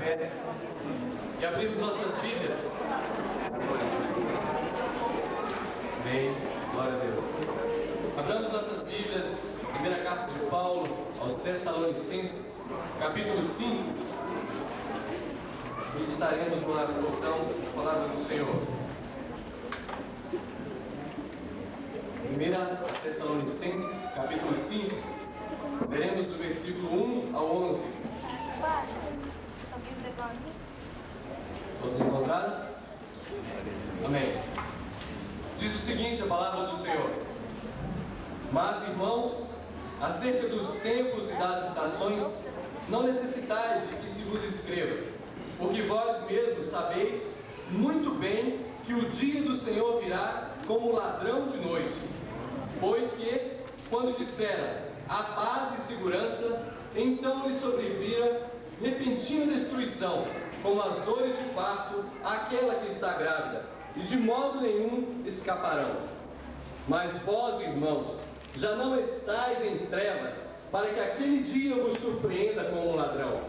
pé e abrimos nossas Bíblias. Amém. Glória a Deus. Abramos nossas Bíblias, primeira carta de Paulo aos Tessalonicenses, capítulo 5. Meditaremos na porção da palavra do Senhor. Primeira Tessalonicenses, capítulo 5. Veremos do versículo 1 ao 11. Todos encontraram? Amém. Diz o seguinte a palavra do Senhor: Mas, irmãos, acerca dos tempos e das estações, não necessitais de que se vos escreva, porque vós mesmos sabeis muito bem que o dia do Senhor virá como ladrão de noite. Pois que, quando disseram a paz e segurança, então lhe sobrevira repentina destruição, como as dores de parto àquela que está grávida, e de modo nenhum escaparão. Mas vós, irmãos, já não estáis em trevas, para que aquele dia vos surpreenda como um ladrão.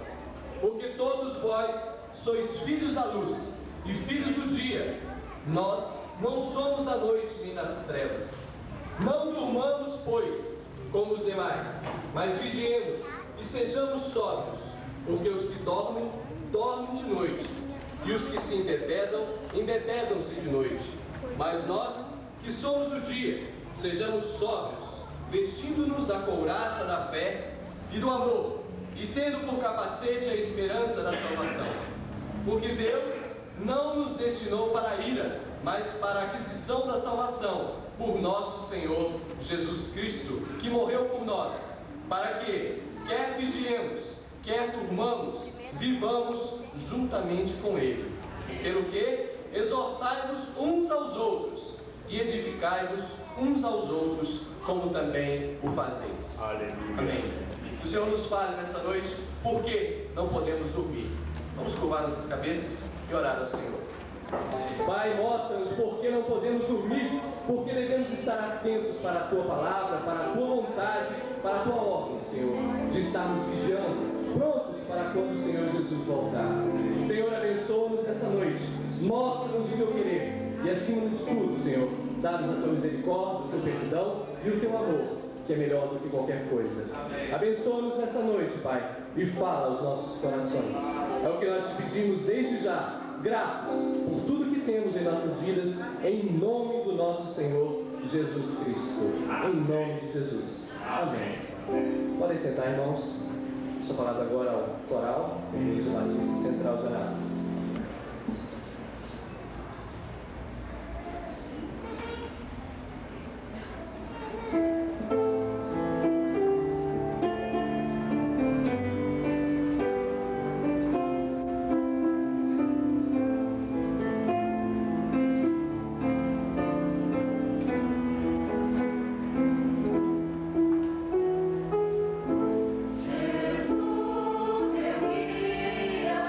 Porque todos vós sois filhos da luz e filhos do dia. Nós não somos da noite nem das trevas. Não durmamos, pois, como os demais, mas vigiemos e sejamos sóbrios, porque os que dormem, dormem de noite, e os que se embebedam, embebedam-se de noite. Mas nós, que somos do dia, sejamos sóbrios, vestindo-nos da couraça da fé e do amor, e tendo por capacete a esperança da salvação. Porque Deus não nos destinou para a ira, mas para a aquisição da salvação, por nosso Senhor Jesus Cristo, que morreu por nós, para que, quer vigiemos, quer durmamos, vivamos juntamente com Ele. Pelo que, exortai-vos uns aos outros, e edificai-vos uns aos outros, como também o fazeis. Aleluia. Amém. Que o Senhor nos fale nessa noite, por que não podemos dormir. Vamos curvar nossas cabeças e orar ao Senhor. Pai, mostra-nos por que não podemos dormir, porque devemos estar atentos para a Tua palavra, para a Tua vontade, para a Tua ordem, Senhor, de estarmos vigiando, prontos para quando o Senhor Jesus voltar. Senhor, abençoa-nos nessa noite, mostra-nos o Teu querer e, acima de tudo, Senhor, dá-nos a Tua misericórdia, o Teu perdão e o Teu amor, que é melhor do que qualquer coisa. Abençoa-nos nessa noite, Pai, e fala aos nossos corações. É o que nós te pedimos desde já, gratos por tudo que temos em nossas vidas, em nome do nosso Senhor Jesus Cristo. Em nome de Jesus. Amém. Podem sentar, irmãos. Sou falado agora ao coral, Igreja Batista Central de Anápolis. Jesus, eu queria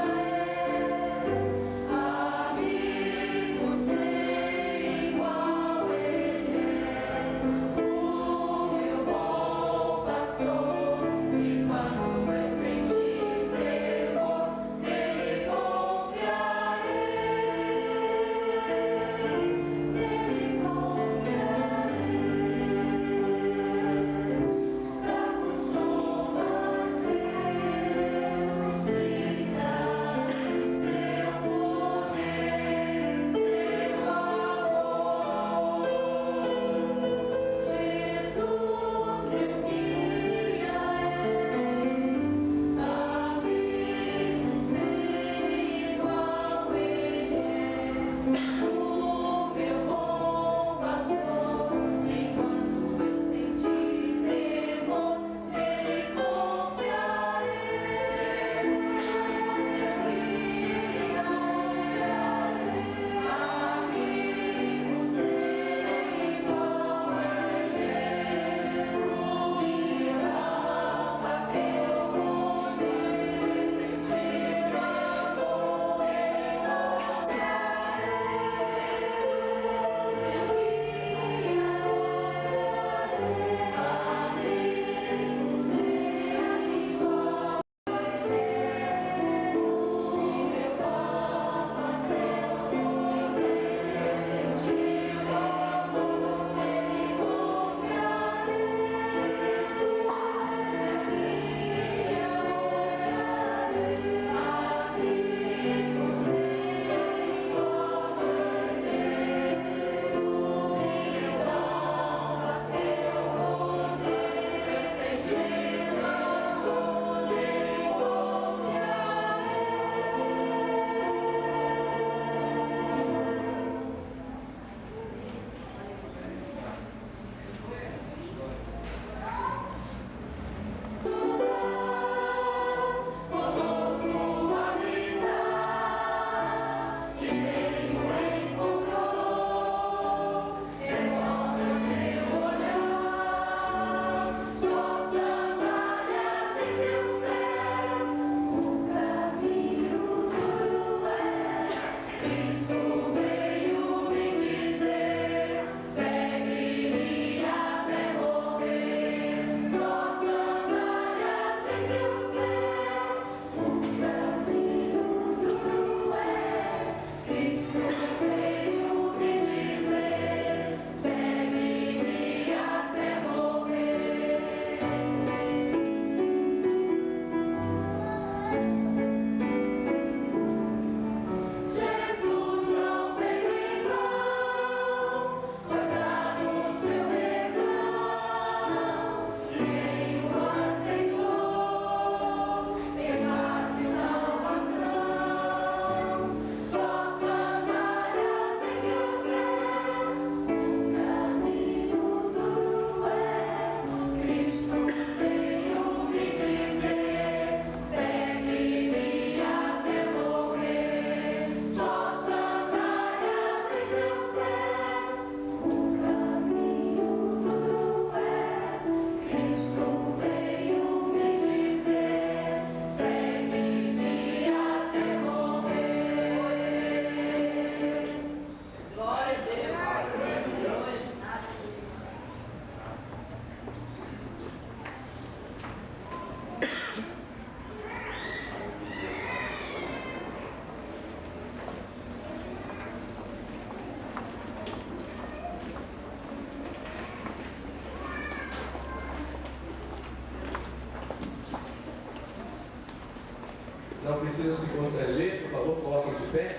não precisam se constranger, por favor, coloquem de pé.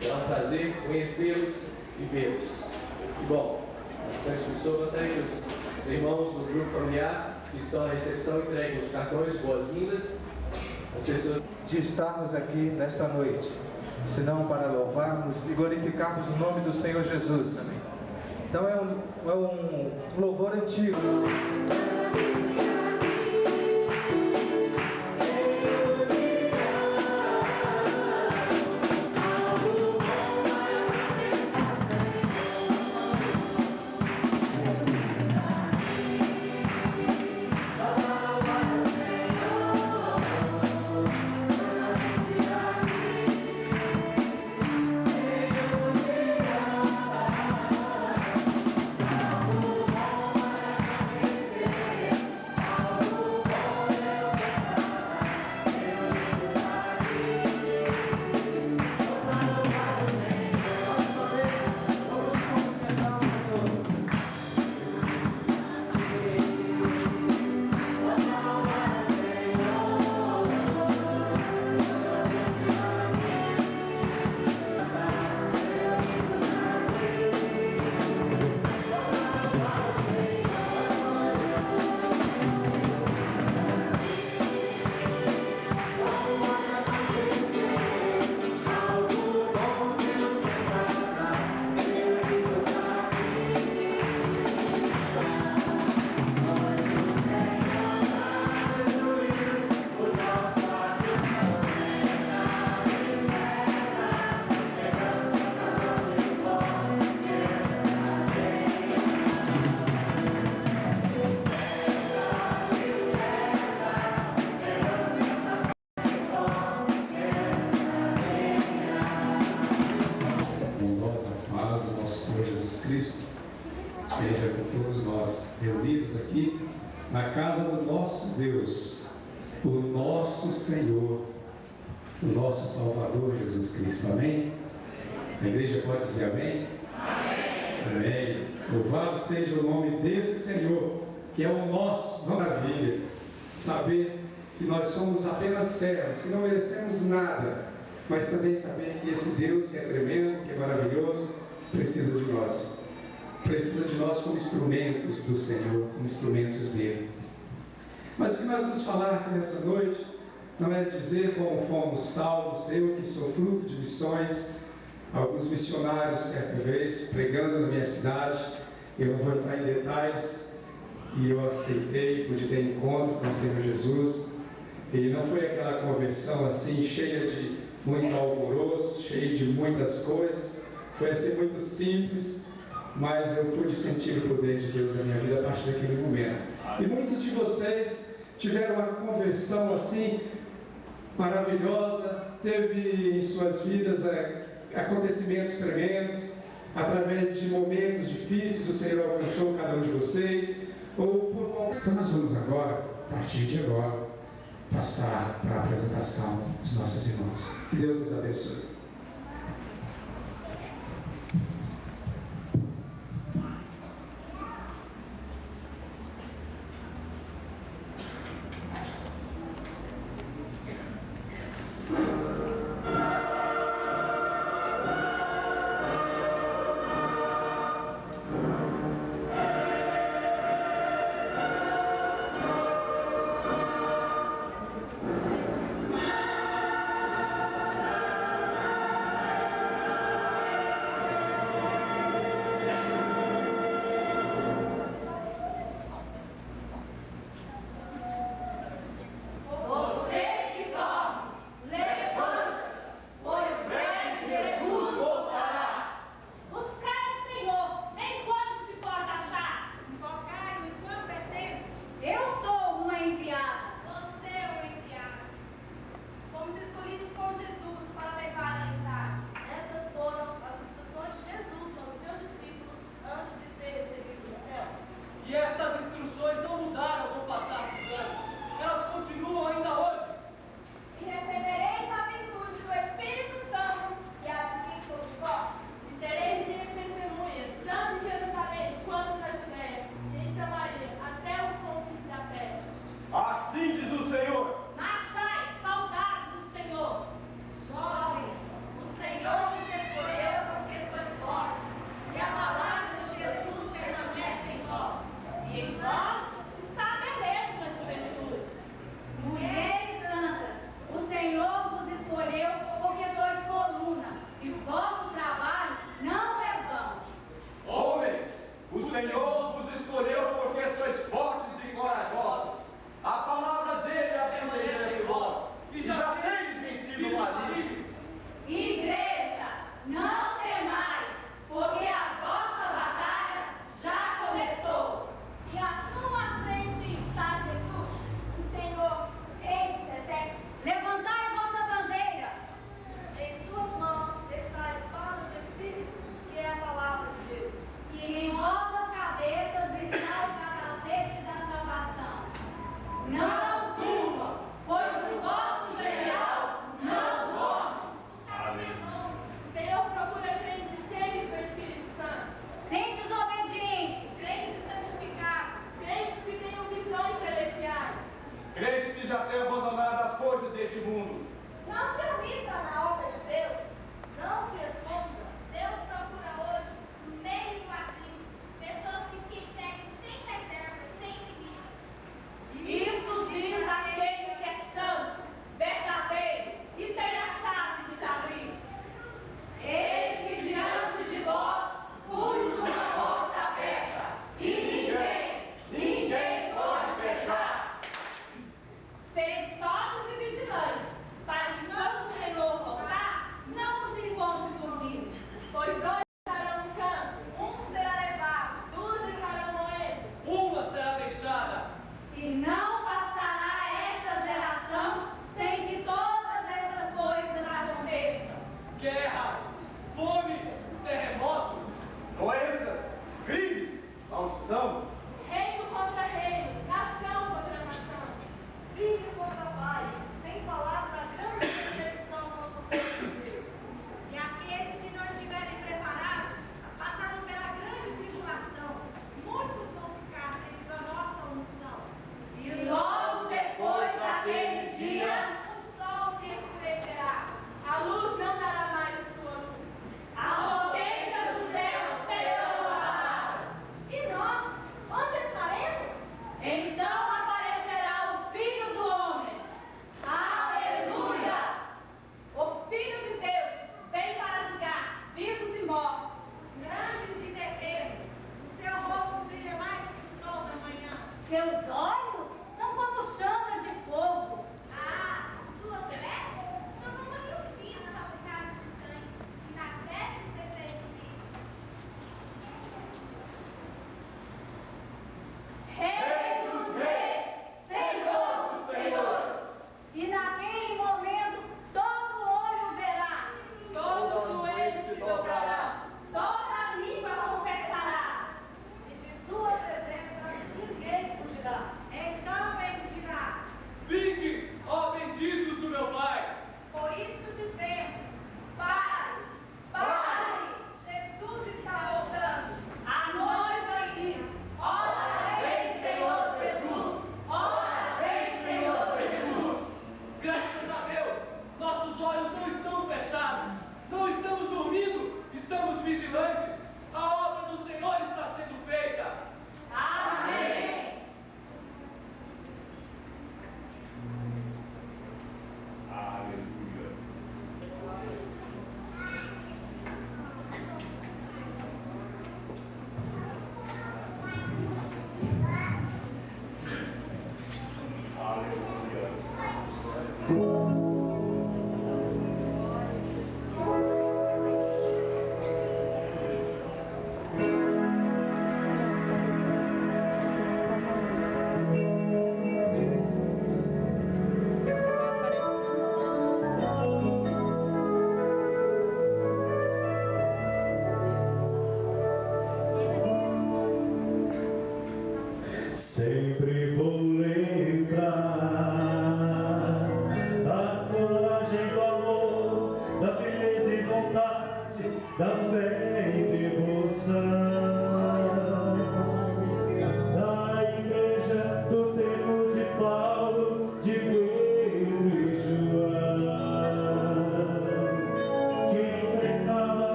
Será um prazer conhecê-los e vê-los. E bom, bastante pessoas, gostaria que os irmãos do grupo familiar que estão na recepção entreguem os cartões de boas-vindas. As pessoas de estarmos aqui nesta noite, senão para louvarmos e glorificarmos o nome do Senhor Jesus. Então é um louvor antigo. Seja com todos nós reunidos aqui na casa do nosso Deus, o nosso Senhor, o nosso Salvador Jesus Cristo. Amém? A igreja pode dizer amém? Amém. Amém. Louvado seja o nome desse Senhor, que é o nosso. Maravilha saber que nós somos apenas servos, que não merecemos nada, mas também saber que esse Deus que é tremendo, que é maravilhoso, precisa de nós. Precisa de nós como instrumentos do Senhor, como instrumentos dele. Mas o que nós vamos falar aqui nessa noite não é dizer como fomos salvos. Eu que sou fruto de missões, alguns missionários certa vez pregando na minha cidade, eu não vou entrar em detalhes, e eu aceitei, pude ter encontro com o Senhor Jesus, e não foi aquela conversão assim cheia de muito alvoroço, cheia de muitas coisas, foi assim muito simples, mas eu pude sentir o poder de Deus na minha vida a partir daquele momento. E muitos de vocês tiveram uma conversão assim maravilhosa, teve em suas vidas acontecimentos tremendos, através de momentos difíceis, o Senhor alcançou cada um de vocês, ou por qualquer... Então nós vamos agora, a partir de agora, passar para a apresentação dos nossos irmãos. Que Deus nos abençoe. já ter abandonado as coisas deste mundo. Não se omita na obra de Deus. Não se esconda. Deus procura hoje, no meio do vazio, pessoas que se seguem sem reserva, sem limite. Isso diz aquele que é santo, verdadeiro e tem a chave de Davi. Eis que diante de vós pus uma porta aberta e ninguém pode fechar. Sede sóbrios e vigilantes,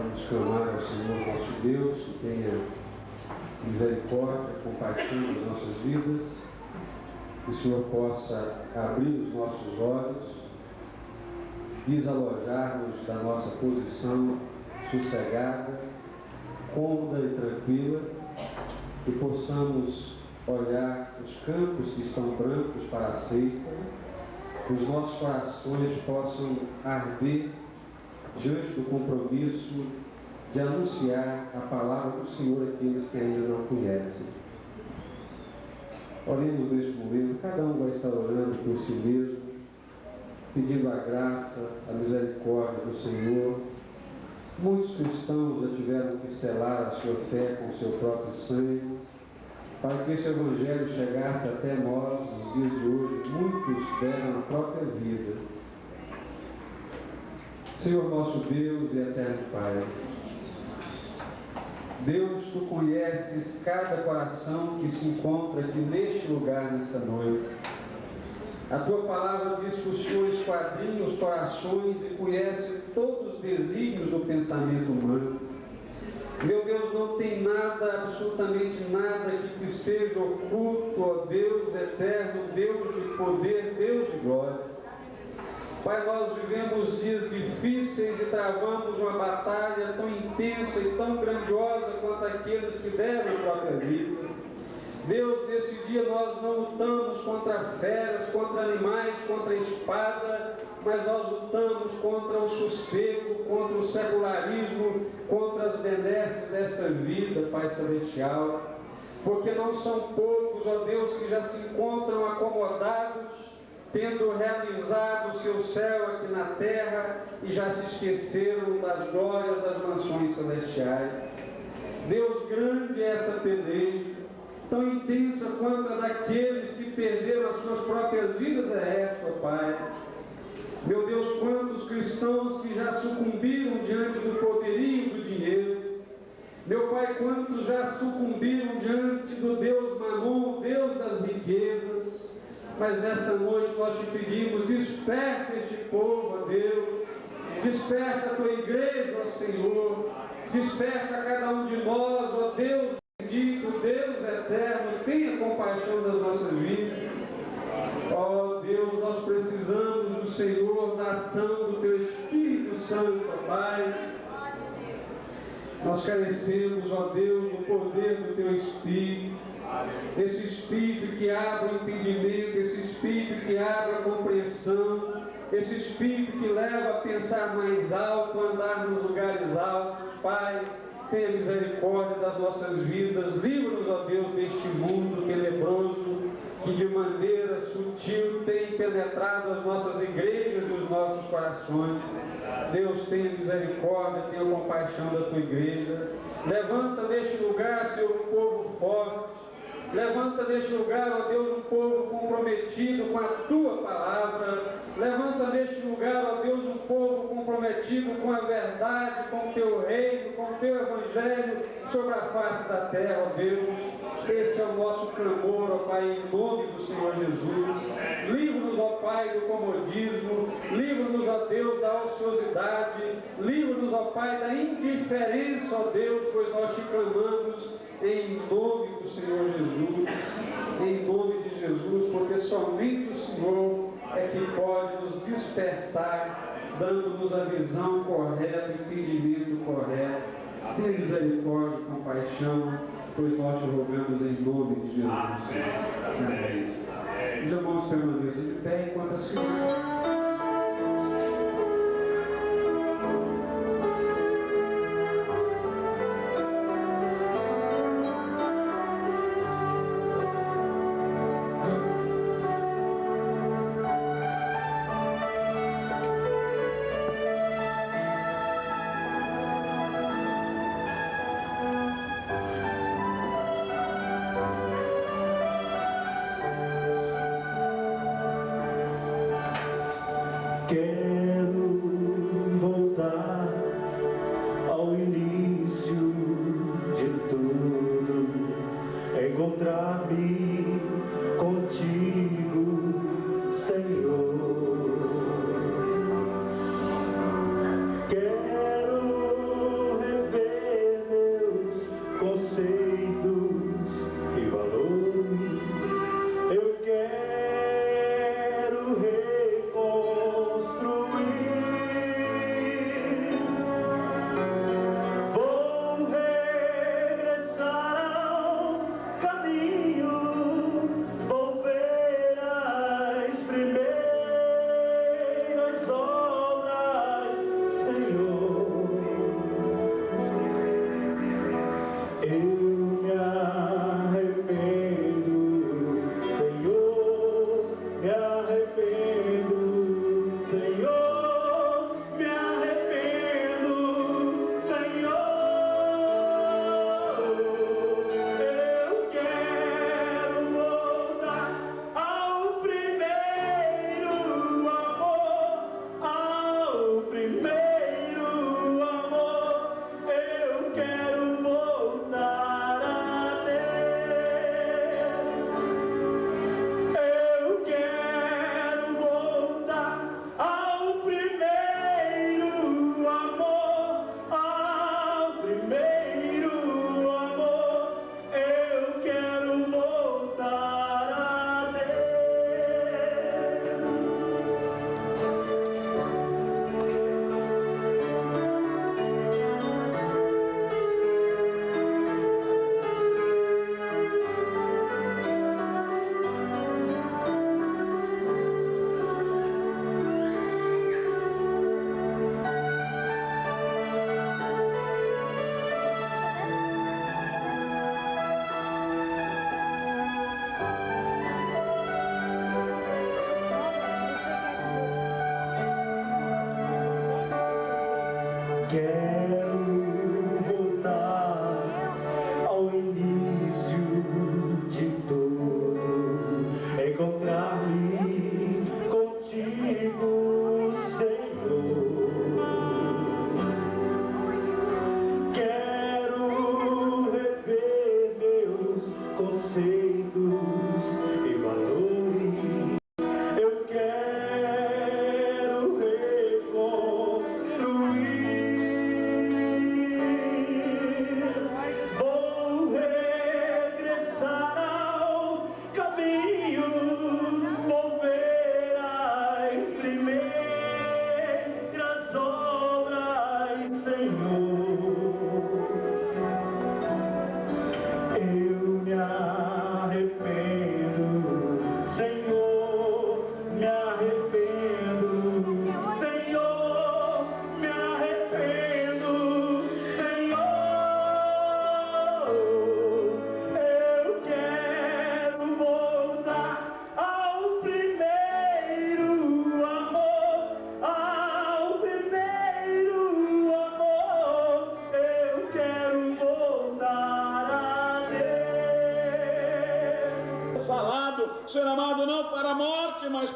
Vamos clamar ao Senhor nosso Deus, que tenha misericórdia, compaixão nas nossas vidas, que o Senhor possa abrir os nossos olhos, desalojar-nos da nossa posição sossegada, cômoda e tranquila, e possamos olhar os campos que estão brancos para a ceifa, que os nossos corações possam arder diante do compromisso de anunciar a palavra do Senhor àqueles que ainda não conhecem. Oremos neste momento, cada um vai estar orando por si mesmo, pedindo a graça, a misericórdia do Senhor. Muitos cristãos já tiveram que selar a sua fé com o seu próprio sangue, para que esse Evangelho chegasse até nós, nos dias de hoje. Muitos deram a própria vida. Senhor nosso Deus e eterno Pai, Deus, Tu conheces cada coração que se encontra aqui neste lugar, nesta noite. A Tua palavra diz que o Senhor esquadrinha os corações e conhece todos os desígnios do pensamento humano. Meu Deus, não tem nada, absolutamente nada que te seja oculto, ó Deus eterno, Deus de poder, Deus de glória. Pai, nós vivemos dias difíceis e travamos uma batalha tão intensa e tão grandiosa quanto aqueles que deram a própria vida. Deus, nesse dia nós não lutamos contra feras, contra animais, contra a espada, mas nós lutamos contra o sossego, contra o secularismo, contra as benesses desta vida, Pai Celestial. Porque não são poucos, ó Deus, que já se encontram acomodados, tendo realizado o seu céu aqui na terra e já se esqueceram das glórias das mansões celestiais. Deus, grande é essa peleja, tão intensa quanto a daqueles que perderam as suas próprias vidas é esta, ó Pai. Meu Deus, quantos cristãos que já sucumbiram diante do poderio do dinheiro. Meu Pai, quantos já sucumbiram diante do Deus Mamon, Deus das riquezas. Mas nessa noite nós te pedimos, desperta este povo, ó Deus, desperta a tua igreja, ó Senhor, desperta a cada um de nós, ó Deus bendito, Deus eterno, tenha compaixão das nossas vidas. Ó Deus, nós precisamos do Senhor, da ação do teu Espírito Santo, ó Pai. Nós carecemos, ó Deus, do poder do teu Espírito. Esse Espírito que abre o entendimento, esse Espírito que abre a compreensão, esse Espírito que leva a pensar mais alto, a andar nos lugares altos. Pai, tenha misericórdia das nossas vidas, livra-nos, ó Deus, deste mundo tenebroso, que de maneira sutil tem penetrado as nossas igrejas e os nossos corações. Deus, tenha misericórdia, tenha compaixão da tua igreja. Levanta neste lugar, Senhor, um povo forte. Levanta neste lugar, ó Deus, um povo comprometido com a tua palavra. Levanta neste lugar, ó Deus, um povo comprometido com a verdade, com o teu reino, com o teu evangelho sobre a face da terra, ó Deus. Esse é o nosso clamor, ó Pai, em nome do Senhor Jesus. Livra-nos, ó Pai, do comodismo. Livra-nos, ó Deus, da ociosidade. Livra-nos, ó Pai, da indiferença, ó Deus, pois nós te clamamos em nome do Senhor Jesus, em nome de Jesus, porque somente o Senhor é que pode nos despertar, dando-nos a visão correta, o entendimento correto. Tenha misericórdia e compaixão, pois nós te rogamos em nome de Jesus. Amém. Os irmãos permaneçam de pé enquanto as filhas.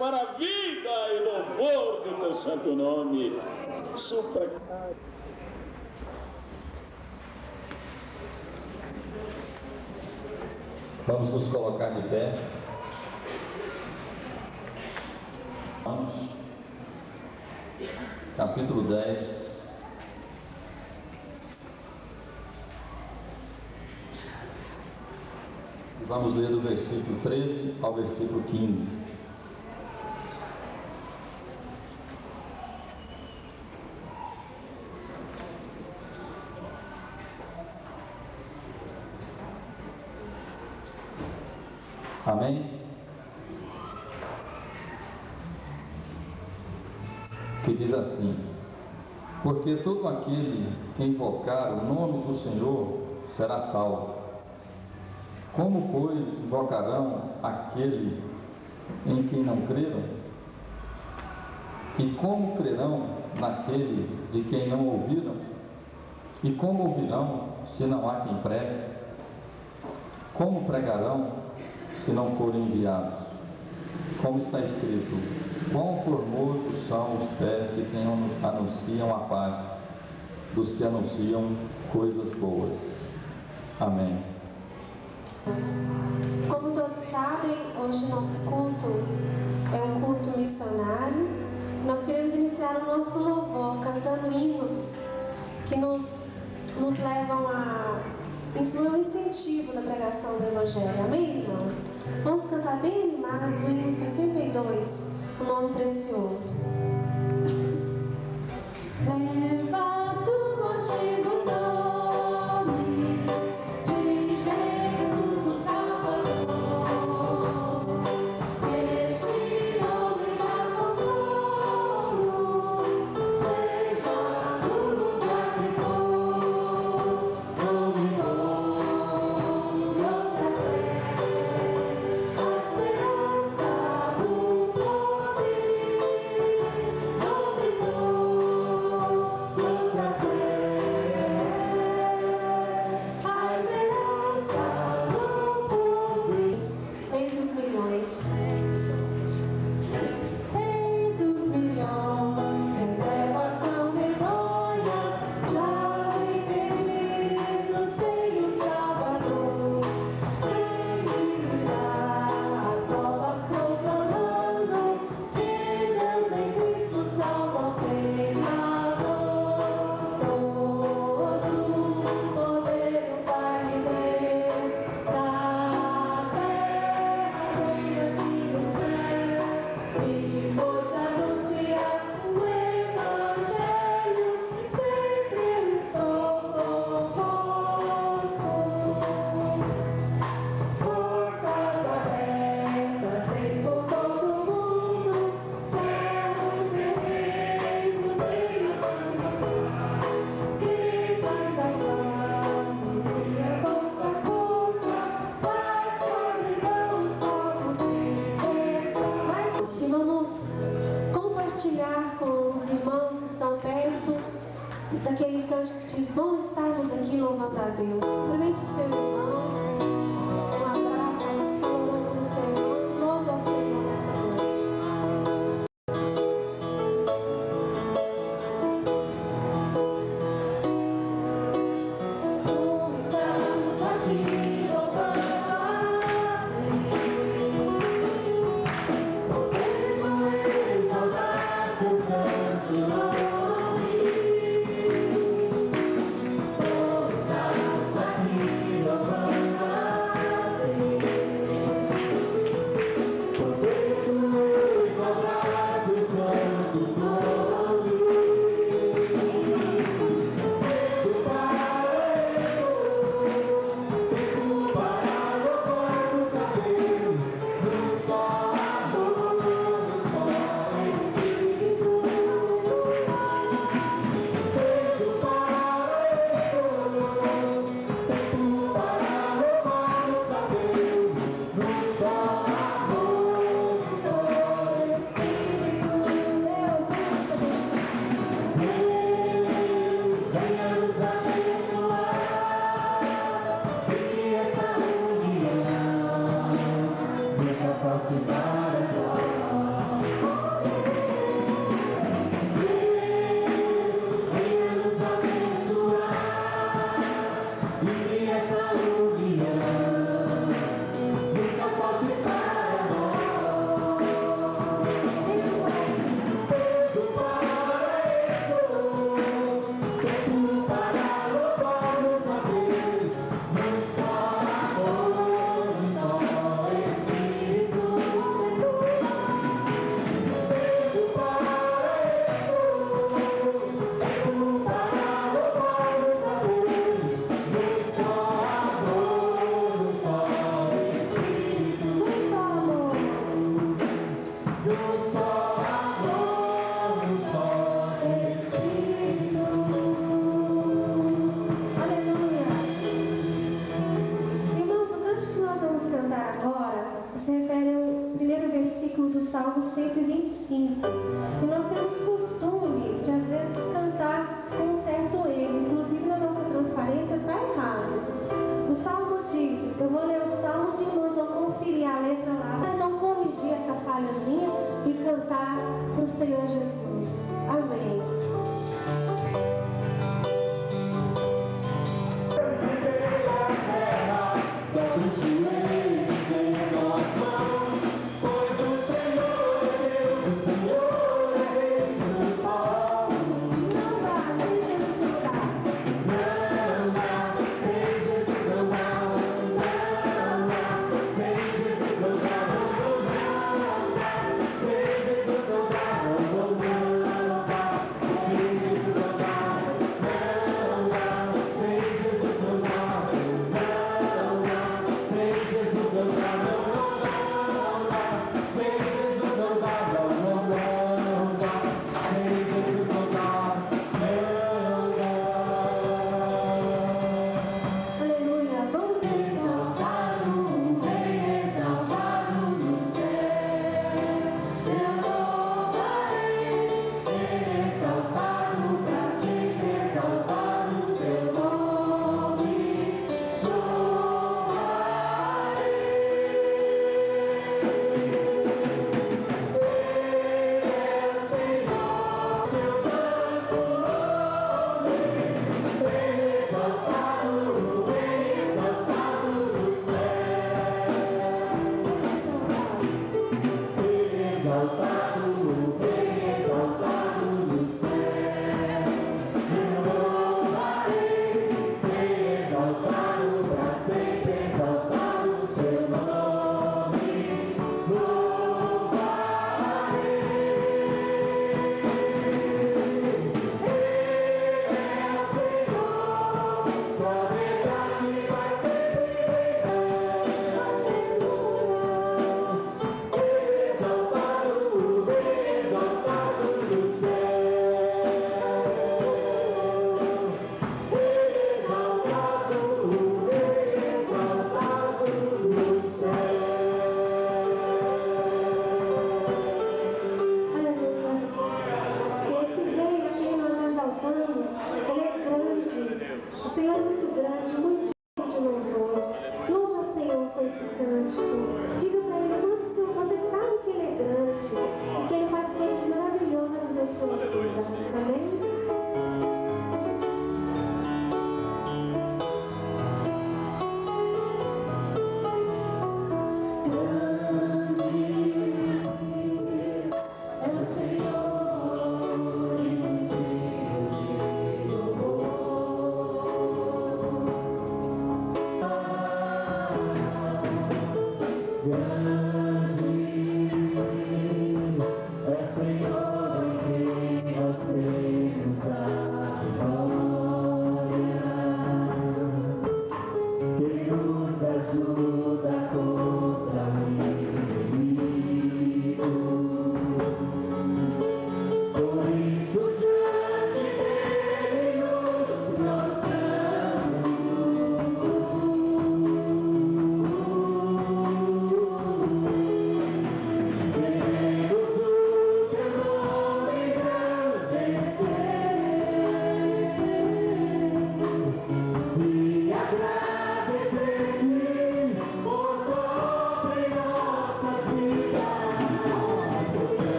para a vida e louvor do teu santo nome. Suplicado. Vamos nos colocar de pé. Capítulo 10. Vamos ler do versículo 13 ao versículo 15. Amém? Que diz assim: porque todo aquele que invocar o nome do Senhor será salvo. Como, pois, invocarão aquele em quem não creram? E como crerão naquele de quem não ouviram? E como ouvirão se não há quem pregue? Como pregarão se não forem enviados? Como está escrito: quão formosos são os pés de quem anunciam a paz, dos que anunciam coisas boas. Amém. Como todos sabem, hoje nosso culto é um culto missionário. Nós queremos iniciar o nosso louvor cantando hinos que nos levam a um incentivo da pregação do Evangelho. Amém, irmãos? Vamos cantar bem animados o hino 62, o nome precioso. Leva tu contigo nome de Jesus o Salvador. Este nome dá consolo, seja no lugar que for. Nome bom, nossa fé, a esperança do poder. Nome bom, nossa fé, a esperança do poder. Eis os milhões. Eis os milhões, em trevas não vergonhas, já entendi no seio Salvador. Ele virá as provas proclamando que Deus em Cristo salva o pecador. Todo poder o Pai me deu, da terra vem assim do céu, e de coisa anunciar o Evangelho, sempre eu estou convosco. Portas abertas, eis por todo mundo, céus e reinos e crentes amando, e a vossa força, paz, solidão, povos de paz. E vamos compartilhar com os irmãos que estão perto daquele canto que diz: bom estarmos aqui louvando a Deus. Cumprimente o seu irmão, um abraço caloroso do seu irmão, louve ao Senhor nessa noite. Estamos aqui louvando a Deus, podemos exaltar seu santo nome. Estamos aqui louvando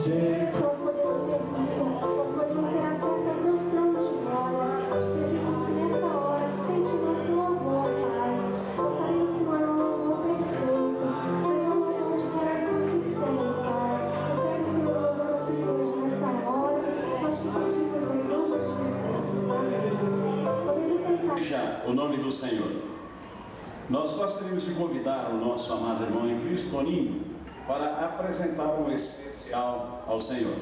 Nós podemos ter vida, nós podemos ter acesso ao teu trono de glória. Nós pedimos que nessa hora sente nosso louvor, Pai. Nós sabemos que não é um louvor perfeito, mas é um louvor de coração sincero, Pai. Recebe o teu louvor aqui hoje, nessa hora. Nós te pedimos em nome de Jesus. Amém. Podemos sentar. Seja o nome do Senhor. Nós gostaríamos de convidar o nosso amado irmão em Cristo, Toninho, para apresentar um especial ao Senhor.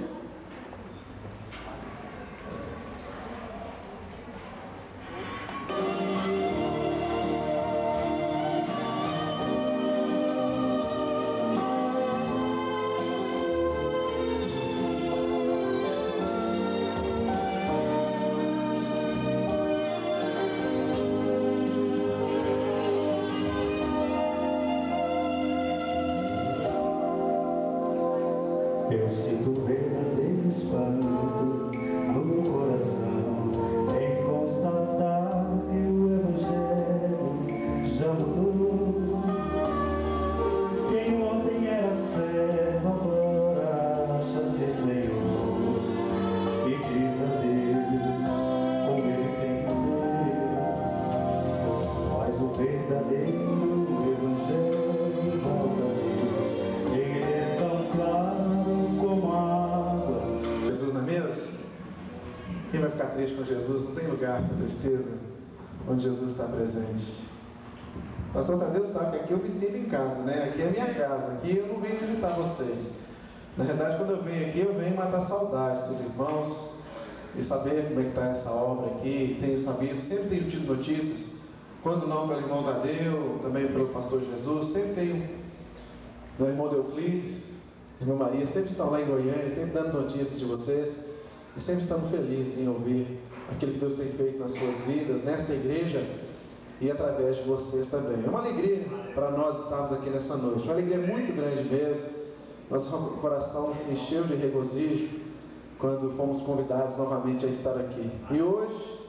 Eu sinto verdadeiro espanto no meu coração em constatar que o Evangelho já mudou. Quem ontem era servo agora acha-se Senhor e diz a Deus como ele tem que ser. Mas o verdadeiro Evangelho volta a Deus. Ele é tão claro como a água. Jesus na mesa? Quem vai ficar triste com Jesus? Não tem lugar para tristeza onde Jesus está presente. Pastor Tadeu sabe que aqui eu me sinto em casa, né? Aqui é a minha casa, aqui eu não venho visitar vocês. Na verdade, quando eu venho aqui, eu venho matar saudade dos irmãos e saber como é que está essa obra aqui. Tenho sabido, sempre tenho tido notícias, quando não pelo irmão Tadeu, também pelo pastor Jesus, sempre tenho meu irmão Euclides, irmã Maria, sempre estão lá em Goiânia, sempre dando notícias de vocês e sempre estamos felizes em ouvir aquilo que Deus tem feito nas suas vidas, nesta igreja e através de vocês também. É uma alegria para nós estarmos aqui nessa noite, uma alegria muito grande mesmo. Nosso coração se encheu de regozijo quando fomos convidados novamente a estar aqui. E hoje,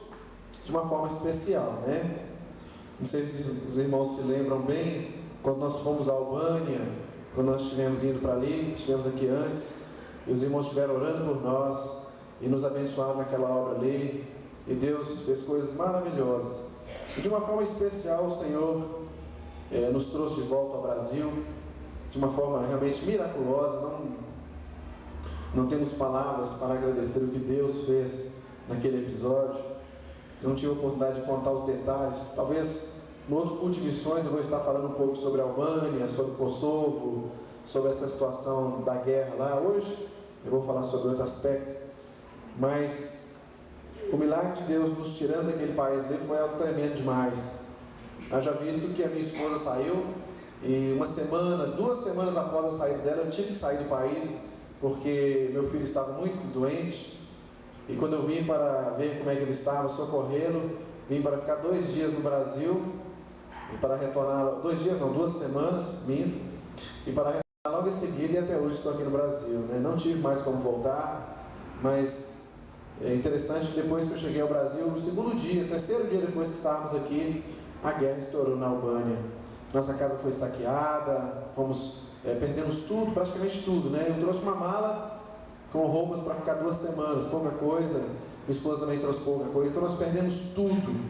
de uma forma especial, né? Não sei se os irmãos se lembram bem, quando nós fomos à Albânia, quando nós estivemos indo para ali, estivemos aqui antes, e os irmãos estiveram orando por nós e nos abençoaram naquela obra ali, e Deus fez coisas maravilhosas. E de uma forma especial o Senhor nos trouxe de volta ao Brasil, de uma forma realmente miraculosa. Não temos palavras para agradecer o que Deus fez naquele episódio. Eu não tive a oportunidade de contar os detalhes, talvez no outro culto de missões eu vou estar falando um pouco sobre a Albânia, sobre o Kosovo, sobre essa situação da guerra lá. Hoje eu vou falar sobre outro aspecto, mas o milagre de Deus nos tirando daquele país ali foi algo tremendo demais. Haja visto que a minha esposa saiu e 2 semanas após a saída dela eu tive que sair do país porque meu filho estava muito doente, e quando eu vim para ver como é que ele estava, socorrê-lo, vim para ficar 2 dias no Brasil e para retornar, 2 semanas, minto, e para retornar logo em seguida, e até hoje estou aqui no Brasil, né? Não tive mais como voltar, mas é interessante que depois que eu cheguei ao Brasil, no 2º dia, 3º dia depois que estávamos aqui, a guerra estourou na Albânia. Nossa casa foi saqueada, perdemos tudo, praticamente tudo, né? Eu trouxe uma mala com roupas para ficar 2 semanas, pouca coisa, minha esposa também trouxe pouca coisa, então nós perdemos tudo,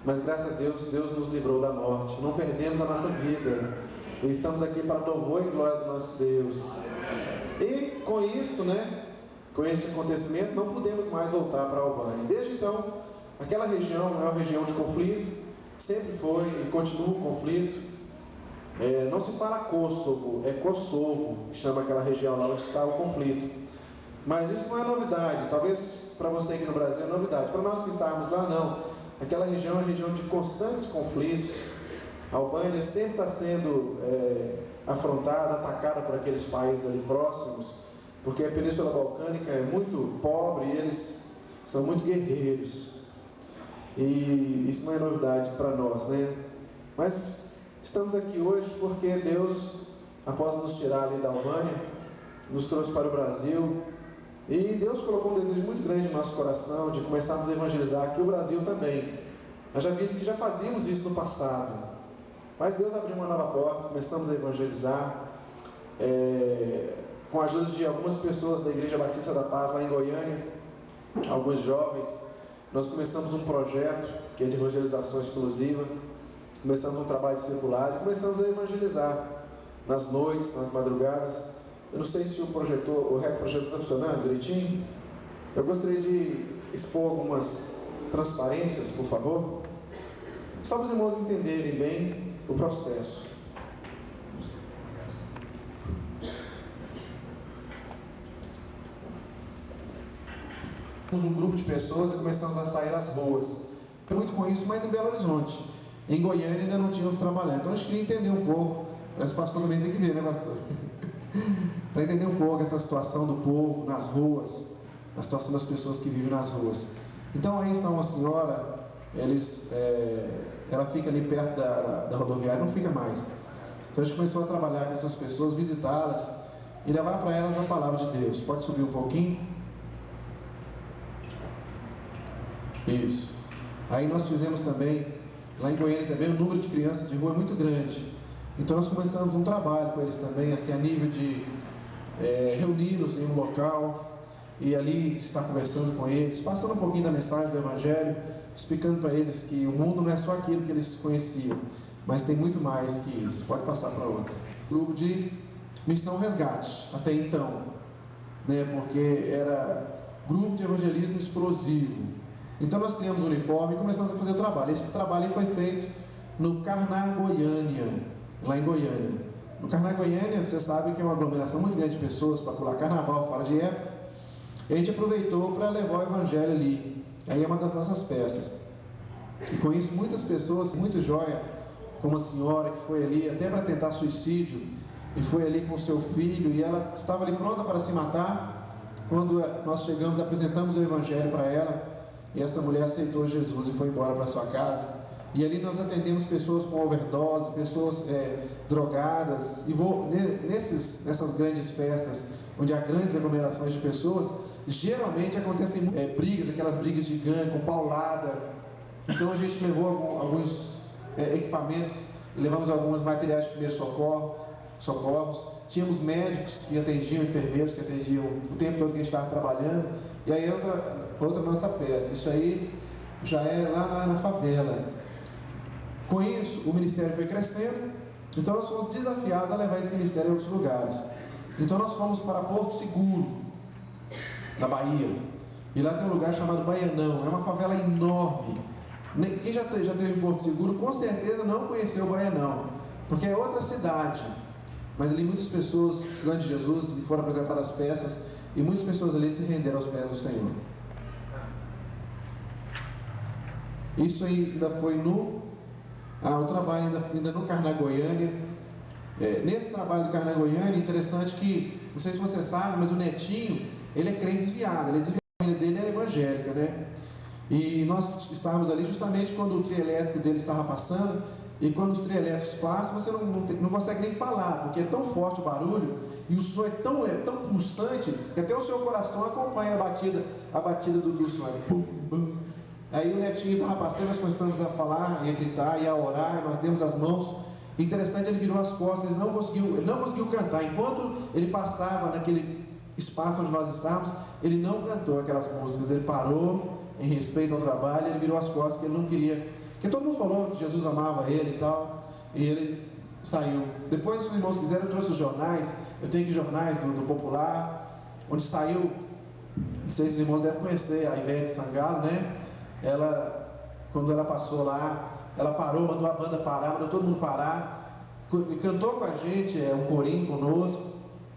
mas graças a Deus, Deus nos livrou da morte, não perdemos a nossa vida, e estamos aqui para louvor e glória do nosso Deus. E com isso, né, com esse acontecimento, não podemos mais voltar para a Albânia. Desde então, aquela região é uma região de conflito, sempre foi e continua um conflito. Não se fala Kosovo, é Kosovo, que chama aquela região lá onde está o conflito. Mas isso não é novidade, talvez para você aqui no Brasil é novidade. Para nós que estávamos lá, não. Aquela região é uma região de constantes conflitos. A Albânia sempre está sendo afrontada, atacada por aqueles países ali próximos, porque a Península Balcânica é muito pobre e eles são muito guerreiros. E isso não é novidade para nós, né? Mas estamos aqui hoje porque Deus, após nos tirar ali da Albânia, nos trouxe para o Brasil. E Deus colocou um desejo muito grande no nosso coração de começarmos a evangelizar aqui o Brasil também. Eu já visto que já fazíamos isso no passado, mas Deus abriu uma nova porta, começamos a evangelizar. com a ajuda de algumas pessoas da Igreja Batista da Paz lá em Goiânia, alguns jovens, nós começamos um projeto que é de evangelização exclusiva, começamos um trabalho circular e começamos a evangelizar nas noites, nas madrugadas. Eu não sei se o projetor, o REC projetor está funcionando direitinho. Eu gostaria de expor algumas transparências, por favor, só para os irmãos entenderem bem o processo. Um grupo de pessoas e começamos a sair às ruas. Foi muito com isso, mas em Belo Horizonte. Em Goiânia ainda não tínhamos trabalhado. Então a gente queria entender um pouco, mas o pastor também tem que ver, né, pastor? Para entender um pouco essa situação do povo nas ruas, a situação das pessoas que vivem nas ruas. Então aí está uma senhora, ela fica ali perto da rodoviária, não fica mais. Então a gente começou a trabalhar com essas pessoas, visitá-las e levar para elas a palavra de Deus. Pode subir um pouquinho? Isso. Aí nós fizemos também, lá em Goiânia também, o número de crianças de rua é muito grande. Então nós começamos um trabalho com eles também, assim, a nível de reuni-los em um local e ali estar conversando com eles, passando um pouquinho da mensagem do Evangelho, explicando para eles que o mundo não é só aquilo que eles conheciam, mas tem muito mais que isso. Pode passar para outro. Grupo de Missão Resgate, até então, né, porque era grupo de evangelismo explosivo. Então nós criamos o uniforme e começamos a fazer o trabalho. Esse trabalho foi feito no Carná Goiânia, lá em Goiânia. No Carná Goiânia, vocês sabem que é uma aglomeração muito grande de pessoas para pular carnaval fora de época. E a gente aproveitou para levar o evangelho ali. Aí é uma das nossas peças. E com isso muitas pessoas, muito joia, como uma senhora que foi ali até para tentar suicídio, e foi ali com o seu filho, e ela estava ali pronta para se matar. Quando nós chegamos, apresentamos o evangelho para ela, e essa mulher aceitou Jesus e foi embora para sua casa. E ali nós atendemos pessoas com overdose, pessoas drogadas. E nessas grandes festas, onde há grandes aglomerações de pessoas, geralmente acontecem brigas, aquelas brigas de gangue, com paulada. Então a gente levou alguns equipamentos, levamos alguns materiais de primeiros socorros. Tínhamos médicos que atendiam, enfermeiros que atendiam o tempo todo que a gente estava trabalhando. E aí outra nossa peça, isso aí já é lá na favela. Com isso, o ministério foi crescendo, então nós fomos desafiados a levar esse ministério a outros lugares. Então nós fomos para Porto Seguro, na Bahia, e lá tem um lugar chamado Baianão, é uma favela enorme. Quem já esteve em Porto Seguro, com certeza não conheceu o Baianão, porque é outra cidade, mas ali muitas pessoas precisando de Jesus e foram apresentadas peças, e muitas pessoas ali se renderam aos pés do Senhor. Isso ainda foi o trabalho ainda no Carná Goiânia. Nesse trabalho do Carná Goiânia, é interessante que, não sei se você sabe, mas o netinho, ele é crente desviado, a família dele é evangélica, né? E nós estávamos ali justamente quando o trio elétrico dele estava passando, e quando os trio elétricos passam, você não consegue nem falar, porque é tão forte o barulho, e o som é tão pulsante, que até o seu coração acompanha a batida do som. Pum, pum. Aí o netinho estava passando, nós começamos a falar, e a gritar, e a orar, nós demos as mãos. Interessante, ele virou as costas, ele não conseguiu cantar. Enquanto ele passava naquele espaço onde nós estávamos, ele não cantou aquelas músicas, ele parou em respeito ao trabalho, ele virou as costas, que ele não queria, porque todo mundo falou que Jesus amava ele e tal, e ele saiu. Depois, se os irmãos quiserem, eu trouxe os jornais, eu tenho aqui jornais do Popular, onde saiu, não sei se os irmãos devem conhecer, a Ivete Sangalo, né? Quando ela passou lá, ela parou, mandou a banda parar, mandou todo mundo parar, cantou com a gente, um corinho conosco,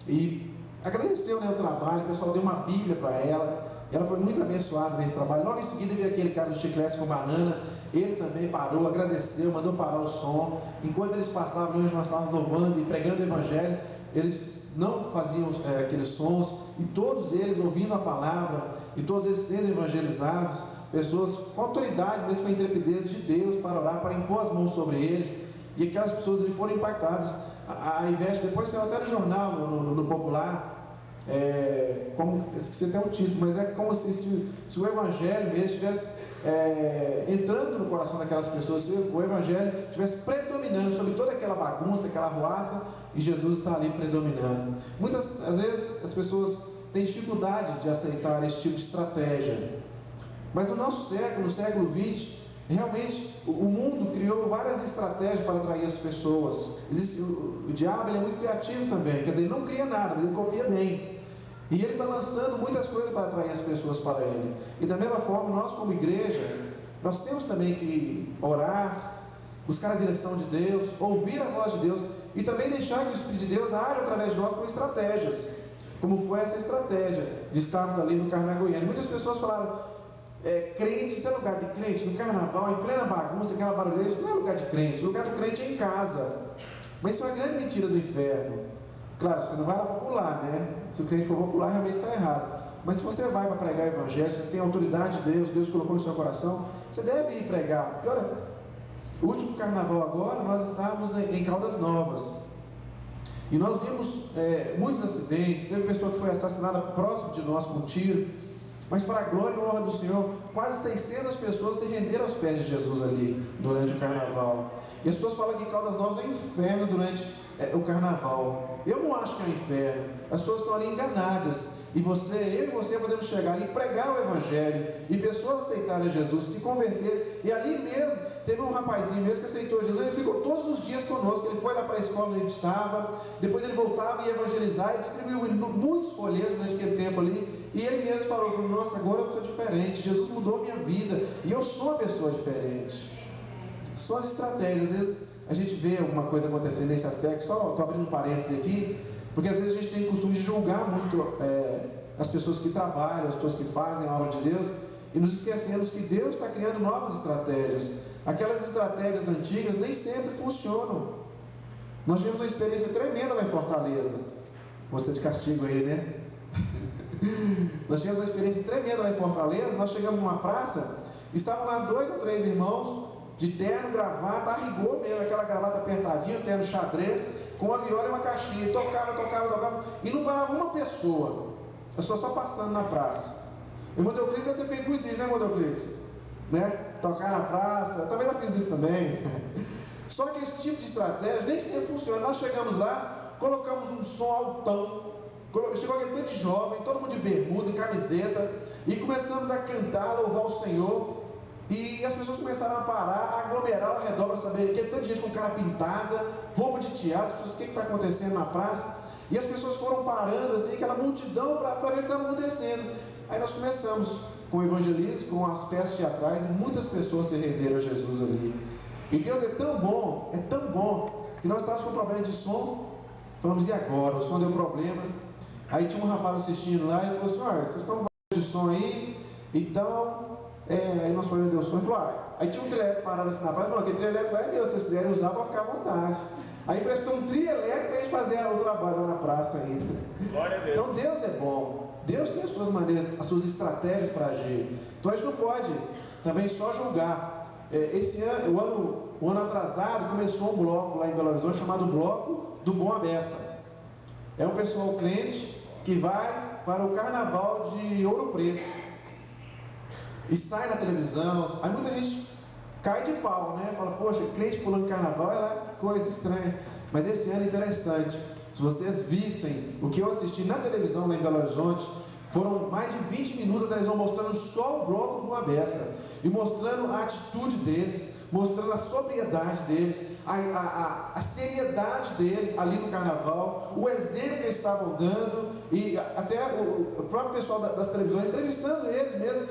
e agradeceu, né, o trabalho. O pessoal deu uma Bíblia para ela, e ela foi muito abençoada nesse trabalho. Logo em seguida veio aquele cara do chiclete com banana, ele também parou, agradeceu, mandou parar o som. Enquanto eles passavam, nós estávamos louvando e pregando o evangelho, eles não faziam aqueles sons, e todos eles ouvindo a palavra, e todos eles sendo evangelizados, pessoas com autoridade, mesmo com a intrepidez de Deus, para orar, para impor as mãos sobre eles, e aquelas pessoas ali foram impactadas. A Ivete depois saiu até no jornal, no Popular, esqueci até o título, mas é como se o Evangelho mesmo estivesse entrando no coração daquelas pessoas, se o Evangelho estivesse predominando predominando sobre toda aquela bagunça, aquela arruaça, e Jesus está ali predominando. Às vezes as pessoas têm dificuldade de aceitar esse tipo de estratégia. Mas no nosso século, no século XX, realmente o mundo criou várias estratégias para atrair as pessoas. O diabo, ele é muito criativo também, quer dizer, ele não cria nada, mas ele copia bem. E ele está lançando muitas coisas para atrair as pessoas para ele. E da mesma forma, nós como igreja, nós temos também que orar, buscar a direção de Deus, ouvir a voz de Deus, e também deixar que o Espírito de Deus haja através de nós com estratégias, como foi essa estratégia de estarmos ali no Carnaval Goiânia. Muitas pessoas falaram, crente, isso é lugar de crente, no carnaval, em plena bagunça, aquela barulheira, isso não é lugar de crente, o lugar do crente é em casa. Mas isso é uma grande mentira do inferno. Claro, você não vai lá para pular, né? Se o crente for popular, realmente está errado. Mas se você vai para pregar o evangelho, você tem a autoridade de Deus, Deus colocou no seu coração, você deve ir pregar. Porque olha, o último carnaval agora, nós estávamos em Caldas Novas. E nós vimos muitos acidentes, teve pessoa que foi assassinada próximo de nós com um tiro. Mas para a glória e honra do Senhor, quase 600 pessoas se renderam aos pés de Jesus ali, durante o carnaval. E as pessoas falam que Caldas Novas é um inferno durante o carnaval. Eu não acho que é um inferno. As pessoas estão ali enganadas. E eu e você podemos chegar ali e pregar o Evangelho, e pessoas aceitarem Jesus, se converterem. E ali mesmo, teve um rapazinho mesmo que aceitou Jesus, ele ficou todos os dias conosco. Ele foi lá para a escola onde a gente estava, depois ele voltava e ia evangelizar, e distribuiu muitos folhetos durante aquele tempo ali. E ele mesmo falou, nossa, agora eu sou diferente, Jesus mudou minha vida, e eu sou uma pessoa diferente. São as estratégias. Às vezes a gente vê alguma coisa acontecendo nesse aspecto, só estou abrindo um parênteses aqui, porque às vezes a gente tem o costume de julgar muito as pessoas que trabalham, as pessoas que fazem a obra de Deus, e nos esquecemos que Deus está criando novas estratégias. Aquelas estratégias antigas nem sempre funcionam. Nós tivemos uma experiência tremenda lá em Fortaleza. Você de castigo aí, né? Nós tivemos uma experiência tremenda lá em Fortaleza. Nós chegamos numa praça, estavam lá 2 ou 3 irmãos, de terno, gravata, a rigor mesmo, aquela gravata apertadinha, terno xadrez, com uma viola e uma caixinha, tocava, e não parava uma pessoa, as pessoas só passando na praça. O irmão Deoclides deve ter feito muito isso, né, irmão Deoclides? Né? Tocar na praça, também já fiz isso também. Só que esse tipo de estratégia nem sempre funciona. Nós chegamos lá, colocamos um som altão, chegou aquele tanto de jovem, todo mundo de bermuda, camiseta, e começamos a cantar, louvar o Senhor. E as pessoas começaram a parar, a aglomerar ao redor para saber que tanta gente com cara pintada, roupa de teatro, as pessoas, o que está acontecendo na praça? E as pessoas foram parando, assim, aquela multidão para ver o que estava acontecendo. Aí nós começamos com o evangelismo, com as peças teatrais, e muitas pessoas se renderam a Jesus ali. E Deus é tão bom, que nós estávamos com problema de som, falamos, e agora? O som deu problema. Aí tinha um rapaz assistindo lá, e ele falou assim, olha, vocês estão com problema de som aí, então... aí nós falamos, Deus, foi aí tinha um trio elétrico parado assim na praça, falou, aquele trio elétrico é Deus, se vocês quiserem usar, pode ficar à vontade. Aí prestou um trio elétrico para a gente fazer o trabalho lá na praça ainda. Glória a Deus. Então Deus é bom, Deus tem as suas maneiras, as suas estratégias para agir. Então a gente não pode também só julgar. Esse ano, o ano atrasado, começou um bloco lá em Belo Horizonte chamado Bloco do Bom à Beça. É um pessoal crente que vai para o Carnaval de Ouro Preto. E sai na televisão, aí muita gente cai de pau, né? Fala, poxa, crente pulando carnaval é coisa estranha. Mas esse ano é interessante. Se vocês vissem o que eu assisti na televisão lá em Belo Horizonte, foram mais de 20 minutos da televisão mostrando só o bloco do Abessa. E mostrando a atitude deles, mostrando a sobriedade deles, a seriedade deles ali no carnaval, o exemplo que eles estavam dando, e até o próprio pessoal das televisões entrevistando eles mesmo,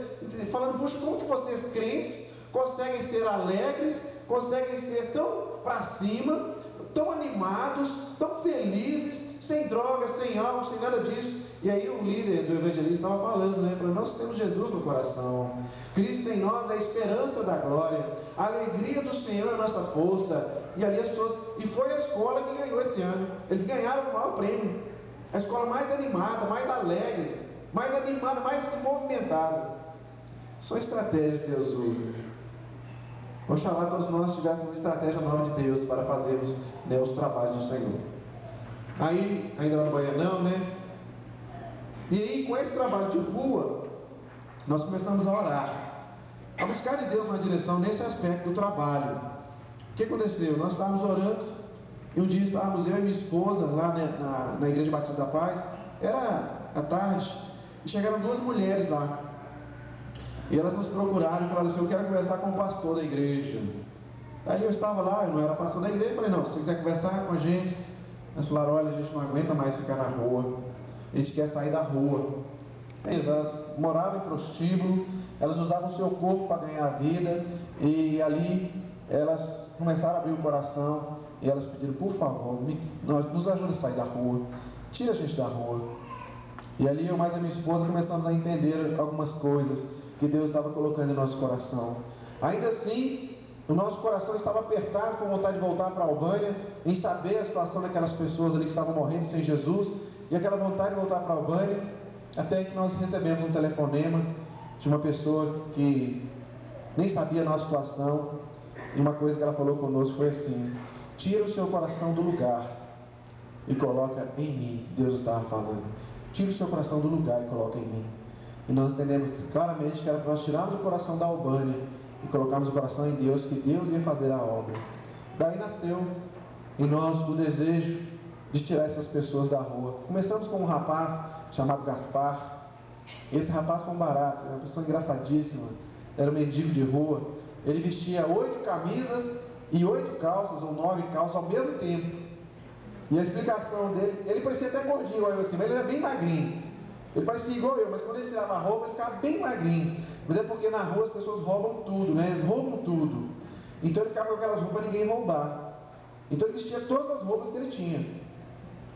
falando, poxa, como que vocês crentes conseguem ser alegres, conseguem ser tão para cima, tão animados, tão felizes, sem drogas, sem álcool, sem nada disso. E aí o líder do evangelismo estava falando, né? Para nós temos Jesus no coração. Cristo em nós é a esperança da glória. A alegria do Senhor é a nossa força. E ali as pessoas... E foi a escola que ganhou esse ano. Eles ganharam o maior prêmio. A escola mais animada, mais alegre, mais animada, mais movimentada. São estratégias que Deus usa. Oxalá todos nós tivéssemos estratégia nova de Deus para fazermos, né, os trabalhos do Senhor. Aí, ainda lá no Baianão, né? E aí, com esse trabalho de rua, nós começamos a orar, a buscar de Deus uma direção nesse aspecto do trabalho. que aconteceu? Nós estávamos orando, e um dia estávamos eu e minha esposa lá na Igreja Batista da Paz, era à tarde, e chegaram duas mulheres lá. E elas nos procuraram e falaram assim: eu quero conversar com o pastor da igreja. Aí eu estava lá, eu não era pastor da igreja, eu falei: não, se você quiser conversar com a gente. Elas falaram: olha, a gente não aguenta mais ficar na rua, a gente quer sair da rua. Elas moravam em prostíbulo, elas usavam o seu corpo para ganhar a vida, e ali elas começaram a abrir o coração, e elas pediram: por favor, nos ajude a sair da rua, tira a gente da rua. E ali eu mais a minha esposa começamos a entender algumas coisas que Deus estava colocando em nosso coração. Ainda assim, o nosso coração estava apertado, com vontade de voltar para a Albânia, em saber a situação daquelas pessoas ali que estavam morrendo sem Jesus, e aquela vontade de voltar para a Albânia, até que nós recebemos um telefonema de uma pessoa que nem sabia a nossa situação, e uma coisa que ela falou conosco foi assim: tira o seu coração do lugar e coloca em mim. Deus estava falando: tira o seu coração do lugar e coloca em mim. E nós entendemos claramente que era para nós tirarmos o coração da Albânia e colocarmos o coração em Deus, que Deus ia fazer a obra. Daí nasceu em nós o desejo de tirar essas pessoas da rua. Começamos com um rapaz chamado Gaspar. Esse rapaz foi um barato, era uma pessoa engraçadíssima, era um mendigo de rua. Ele vestia 8 camisas e 8 calças, ou 9 calças ao mesmo tempo. E a explicação dele, ele parecia até gordinho, igual eu assim, mas ele era bem magrinho. Ele parecia igual eu, mas quando ele tirava a roupa, ele ficava bem magrinho. Mas é porque na rua as pessoas roubam tudo, né? Eles roubam tudo. Então ele ficava com aquelas roupas para ninguém roubar. Então ele vestia todas as roupas que ele tinha.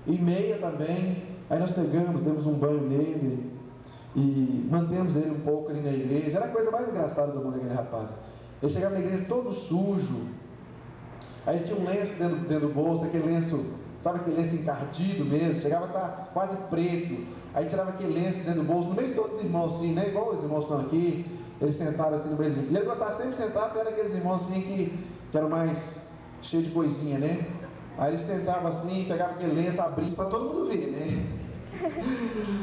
E meia também. Aí nós pegamos, demos um banho nele e mantemos ele um pouco ali na igreja. Era a coisa mais engraçada do mundo, aquele rapaz. Ele chegava na igreja todo sujo. Aí ele tinha um lenço dentro do bolso, aquele lenço, sabe aquele lenço encardido mesmo? Chegava a estar quase preto. Aí tirava aquele lenço dentro do bolso, no meio de todos os irmãos assim, né? Igual os irmãos estão aqui, eles sentaram assim no meio dos irmãos. E ele gostava sempre de sentar perto daqueles irmãos assim que eram mais cheios de coisinha, né? Aí eles sentavam assim, pegavam aquele lenço, abriam para todo mundo ver, né?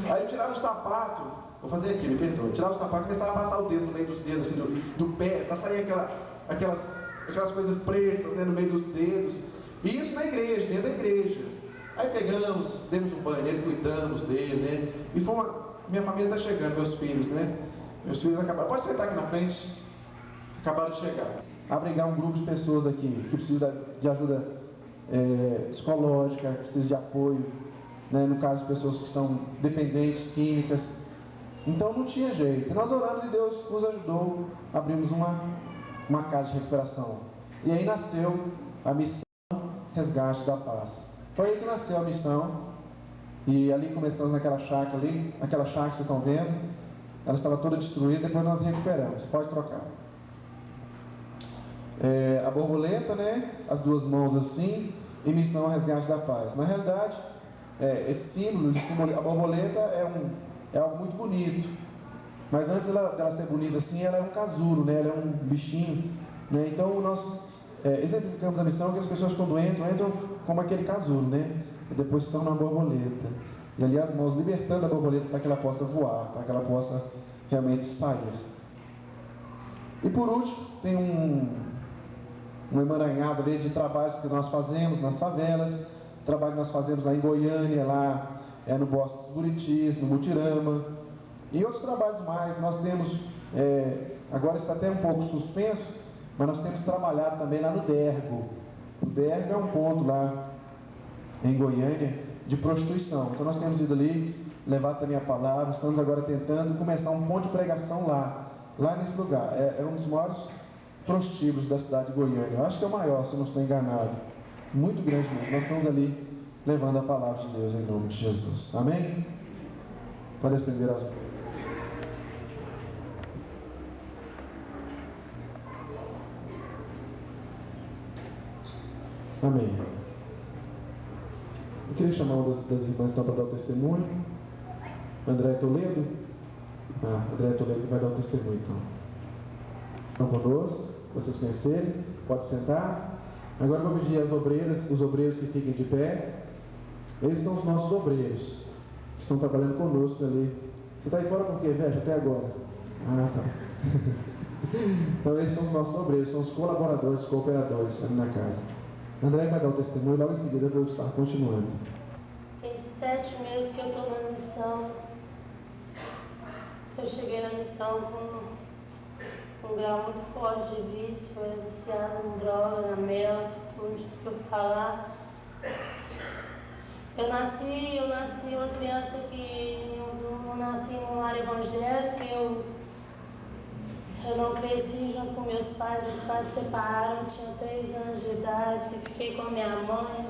Aí ele tirava o sapato, vou fazer aqui, me perdoa, tirava o sapato e começava a passar o dedo no meio dos dedos, assim, do pé, para sair aquelas coisas pretas, né, no meio dos dedos. E isso na igreja, dentro da igreja. Aí pegamos, demos um banho nele, cuidamos dele, né? E foi minha família está chegando, meus filhos, né? Meus filhos acabaram, pode sentar aqui na frente, acabaram de chegar. Abrigar um grupo de pessoas aqui que precisa de ajuda psicológica, que precisa de apoio, né? No caso de pessoas que são dependentes químicas. Então não tinha jeito. E nós oramos e Deus nos ajudou, abrimos uma casa de recuperação. E aí nasceu a missão Resgate da Paz. Foi aí que nasceu a missão, e ali começamos naquela chácara ali, aquela chácara que vocês estão vendo, ela estava toda destruída, depois nós recuperamos, pode trocar. A borboleta, né, as duas mãos assim, e missão Resgate da Paz. Na realidade, esse símbolo, a borboleta é algo muito bonito, mas antes dela ser bonita assim, ela é um casulo, né, ela é um bichinho, né, então nós exemplificamos a missão que as pessoas quando entram como aquele casulo, né? E depois se torna uma borboleta. E ali as mãos libertando a borboleta para que ela possa voar, para que ela possa realmente sair. E por último, tem um emaranhado ali de trabalhos que nós fazemos nas favelas, trabalho que nós fazemos lá em Goiânia, lá no Bosque dos Buritis, no Mutirama, e outros trabalhos mais. Nós temos, agora está até um pouco suspenso, mas nós temos trabalhado também lá no Dergo. O Dergo é um ponto lá em Goiânia de prostituição. Então nós temos ido ali, levar também a palavra, estamos agora tentando começar um ponto de pregação lá nesse lugar. É um dos maiores prostíbulos da cidade de Goiânia. Eu acho que é o maior, se eu não estou enganado. Muito grande mesmo. Nós estamos ali levando a palavra de Deus em nome de Jesus. Amém? Pode estender as mãos. Amém. Eu queria chamar uma das irmãs para dar o testemunho. André Toledo. André Toledo vai dar o testemunho então. Estão conosco, vocês conhecerem, pode sentar. Agora vou pedir às obreiras, os obreiros que fiquem de pé. Esses são os nossos obreiros, que estão trabalhando conosco ali. Você está aí fora por quê, velho? Até agora. Tá. Então esses são os nossos obreiros, são os colaboradores, cooperadores ali na casa. André vai dar o testemunho, logo em seguida eu vou estar continuando. Tem 7 meses que eu estou na missão. Eu cheguei na missão com um grau muito forte de vício, eu era viciada em droga, na mela, todo mundo que eu falar. Eu nasci uma criança que não nasci num lar evangélico, eu não cresci junto com meus pais se separaram, tinha 3 anos de idade, fiquei com a minha mãe.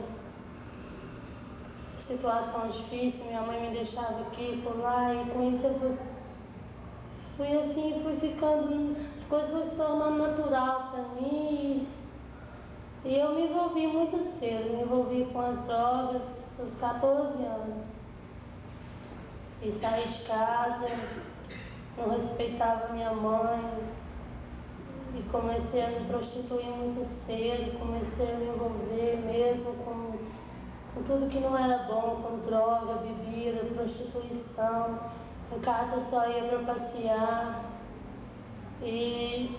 Situação difícil, minha mãe me deixava aqui por lá e com isso eu fui ficando, as coisas foram se tornando natural para mim e eu me envolvi muito cedo, me envolvi com as drogas aos 14 anos e saí de casa, não respeitava minha mãe e comecei a me prostituir muito cedo, comecei a me envolver mesmo com tudo que não era bom, com droga, bebida, prostituição. Em casa eu só ia para passear. E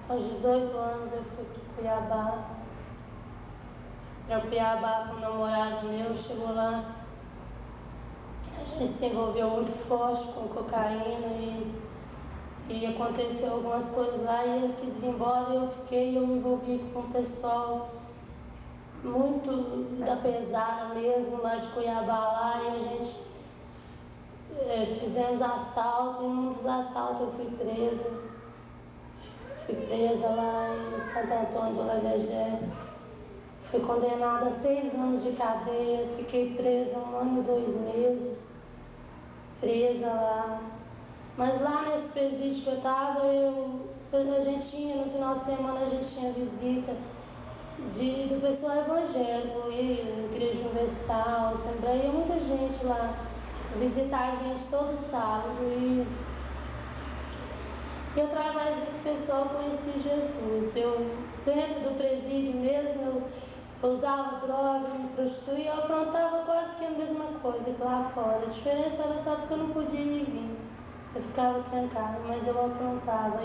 aos 18 anos eu fui para Cuiabá. Para Cuiabá com um namorado meu, chegou lá. A gente se envolveu muito forte com cocaína e aconteceu algumas coisas lá e eu quis ir embora e eu me envolvi com o pessoal muito da pesada mesmo, lá de Cuiabá lá, e a gente fizemos assalto, e num dos assaltos eu fui presa. Fui presa lá em Santo Antônio do Lavegé. Fui condenada a 6 anos de cadeia, fiquei presa 1 ano e 2 meses, presa lá. Mas lá nesse presídio que eu estava, a gente tinha, no final de semana a gente tinha visita do pessoal evangélico, Igreja Universal, Assembleia, muita gente lá visitar a gente todo sábado e através desse pessoal conheci Jesus. Eu, dentro do presídio mesmo, eu usava droga, me prostituía, eu aprontava quase que a mesma coisa que lá fora. A diferença era só porque eu não podia ir vir. Eu ficava trancada, mas eu aprontava.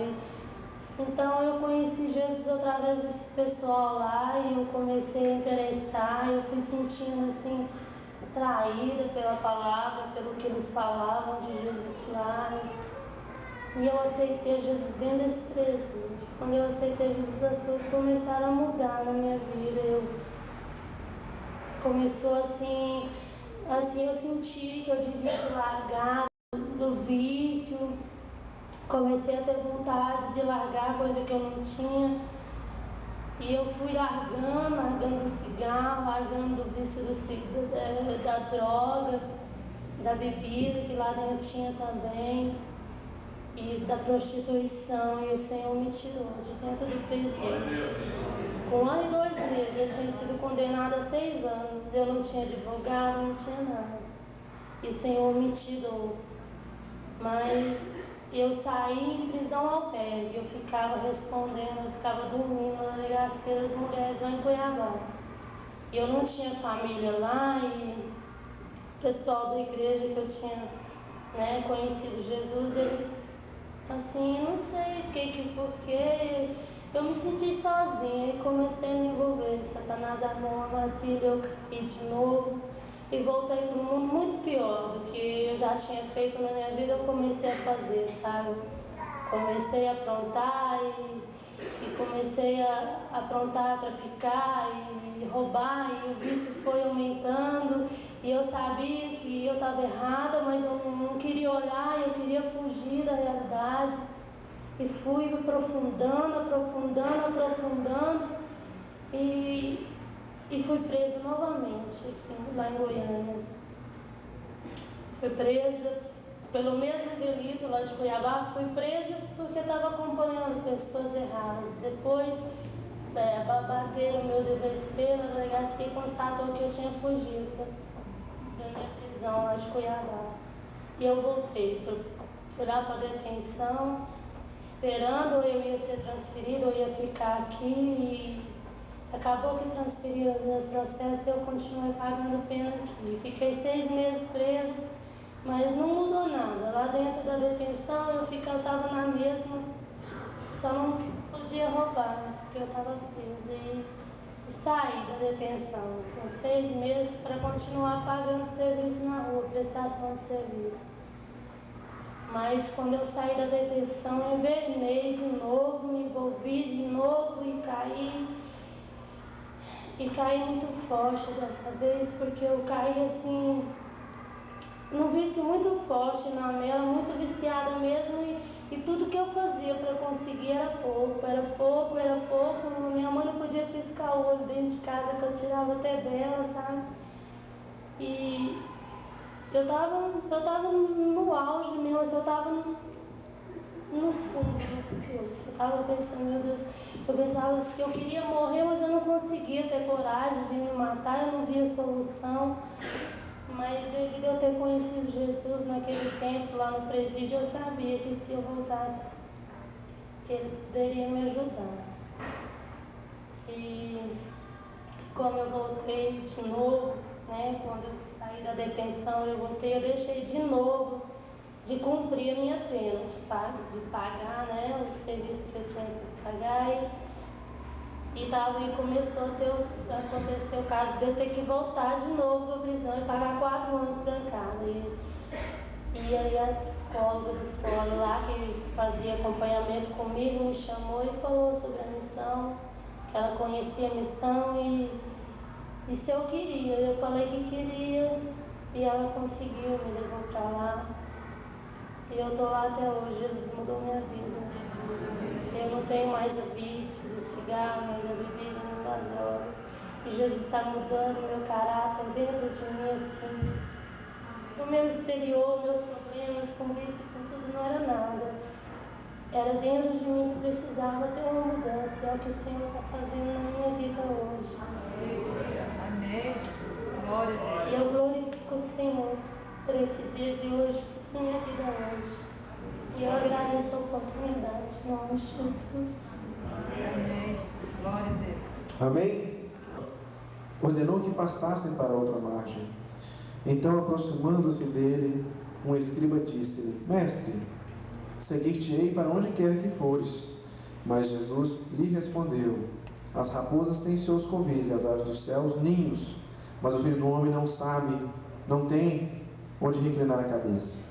Então eu conheci Jesus através desse pessoal lá e eu comecei a interessar, eu fui sentindo assim, atraída pela palavra, pelo que eles falavam de Jesus lá. E eu aceitei Jesus dentro desse presídio. Quando eu aceitei Jesus, as coisas começaram a mudar na minha vida. Começou assim eu senti que eu devia te largar do vício. Comecei a ter vontade de largar coisa que eu não tinha. E eu fui largando o cigarro, largando o vício da droga, da bebida, que lá dentro tinha também, e da prostituição. E o Senhor me tirou de dentro do presídio. Com 1 ano e 2 meses, eu tinha sido condenada a 6 anos. Eu não tinha advogado, não tinha nada. E o Senhor me tirou. Mas eu saí em prisão albergue, eu ficava respondendo, eu ficava dormindo na delegacia das mulheres lá em Cuiabá. E eu não tinha família lá e o pessoal da igreja que eu tinha conhecido Jesus, eles, assim, não sei porque eu me senti sozinha e comecei a me envolver. Satanás armou uma armadilha, eu caí de novo. E voltei para um mundo muito pior do que eu já tinha feito na minha vida, eu comecei a fazer, sabe? Comecei a aprontar e comecei a aprontar para ficar e roubar, e o vício foi aumentando, e eu sabia que eu estava errada, mas eu não queria olhar, eu queria fugir da realidade. E fui me aprofundando, e fui presa novamente, assim, lá em Goiânia. Fui presa pelo mesmo delito lá de Cuiabá, fui presa porque estava acompanhando pessoas erradas. Depois, bateram o meu DVC na delegacia e constatou que eu tinha fugido da minha prisão lá de Cuiabá. E eu voltei, fui lá para a detenção, esperando ou eu ia ser transferida ou ia ficar aqui, e acabou que transferiram os meus processos e eu continuei pagando pena aqui. Fiquei 6 meses presa, mas não mudou nada. Lá dentro da detenção eu estava na mesma, só não podia roubar, né? Porque eu estava presa e saí da detenção com 6 meses para continuar pagando serviço na rua, prestação de serviço. Mas quando eu saí da detenção, eu envenenei de novo, me envolvi de novo e caí. E caí muito forte dessa vez, porque eu caí assim, num vício muito forte na mela, muito viciada mesmo, e tudo que eu fazia para conseguir era pouco, era pouco, era pouco. Minha mãe não podia piscar o olho dentro de casa, que eu tirava até dela, sabe? E eu tava no auge mesmo, eu tava no fundo do poço. Eu tava pensando, meu Deus, eu pensava que eu queria morrer, mas eu não conseguia ter coragem de me matar, eu não via solução. Mas devido a eu ter conhecido Jesus naquele tempo, lá no presídio, eu sabia que se eu voltasse, Ele poderia me ajudar. E como eu voltei de novo, né, quando eu saí da detenção, eu voltei, eu deixei de novo de cumprir a minha pena, de pagar, né, o serviço que eu tinha que pagar. E começou a acontecer o caso de eu ter que voltar de novo para a prisão e pagar 4 anos trancada. E aí a psicóloga do fórum lá, que fazia acompanhamento comigo, me chamou e falou sobre a missão, que ela conhecia a missão e se eu queria. Eu falei que queria e ela conseguiu me levar para lá. E eu estou lá até hoje, Jesus mudou minha vida. Eu não tenho mais o vício do cigarro, mais a bebida, nem das drogas. E Jesus está mudando meu caráter dentro de mim, assim. O meu exterior, meus problemas com vício, com tudo, não era nada. Era dentro de mim que precisava ter uma mudança. É o que o Senhor está fazendo na minha vida hoje. Amém. Glória a Deus. E eu glorifico o Senhor por esse dia de hoje, por minha vida hoje. E eu agradeço a oportunidade, em nome de Jesus. Amém. Glória a Deus. Amém? Ordenou que passassem para outra margem. Então, aproximando-se dele, um escriba disse-lhe: Mestre, seguir-te-ei para onde quer que fores. Mas Jesus lhe respondeu: As raposas têm seus covis e as aves dos céus ninhos, mas o Filho do Homem não tem onde reclinar a cabeça.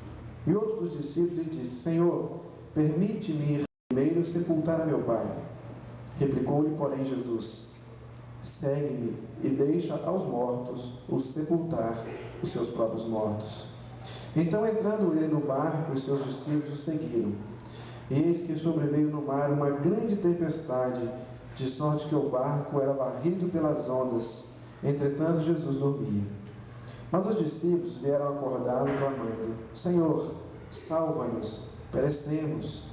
E outro dos discípulos lhe disse: Senhor, permite-me ir primeiro sepultar a meu pai. Replicou-lhe, porém, Jesus: Segue-me e deixa aos mortos os sepultar os seus próprios mortos. Então, entrando ele no barco, os seus discípulos o seguiram. Eis que sobreveio no mar uma grande tempestade, de sorte que o barco era varrido pelas ondas. Entretanto, Jesus dormia. Mas os discípulos vieram acordá-lo, clamando: Senhor, salva-nos, perecemos.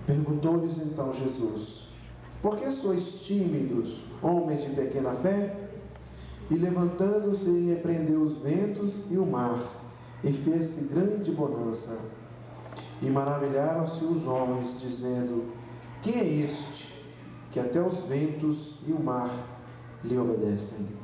Perguntou-lhes então Jesus: Por que sois tímidos, homens de pequena fé? E levantando-se, repreendeu os ventos e o mar, e fez-se grande bonança. E maravilharam-se os homens, dizendo: Quem é este, que até os ventos e o mar lhe obedecem?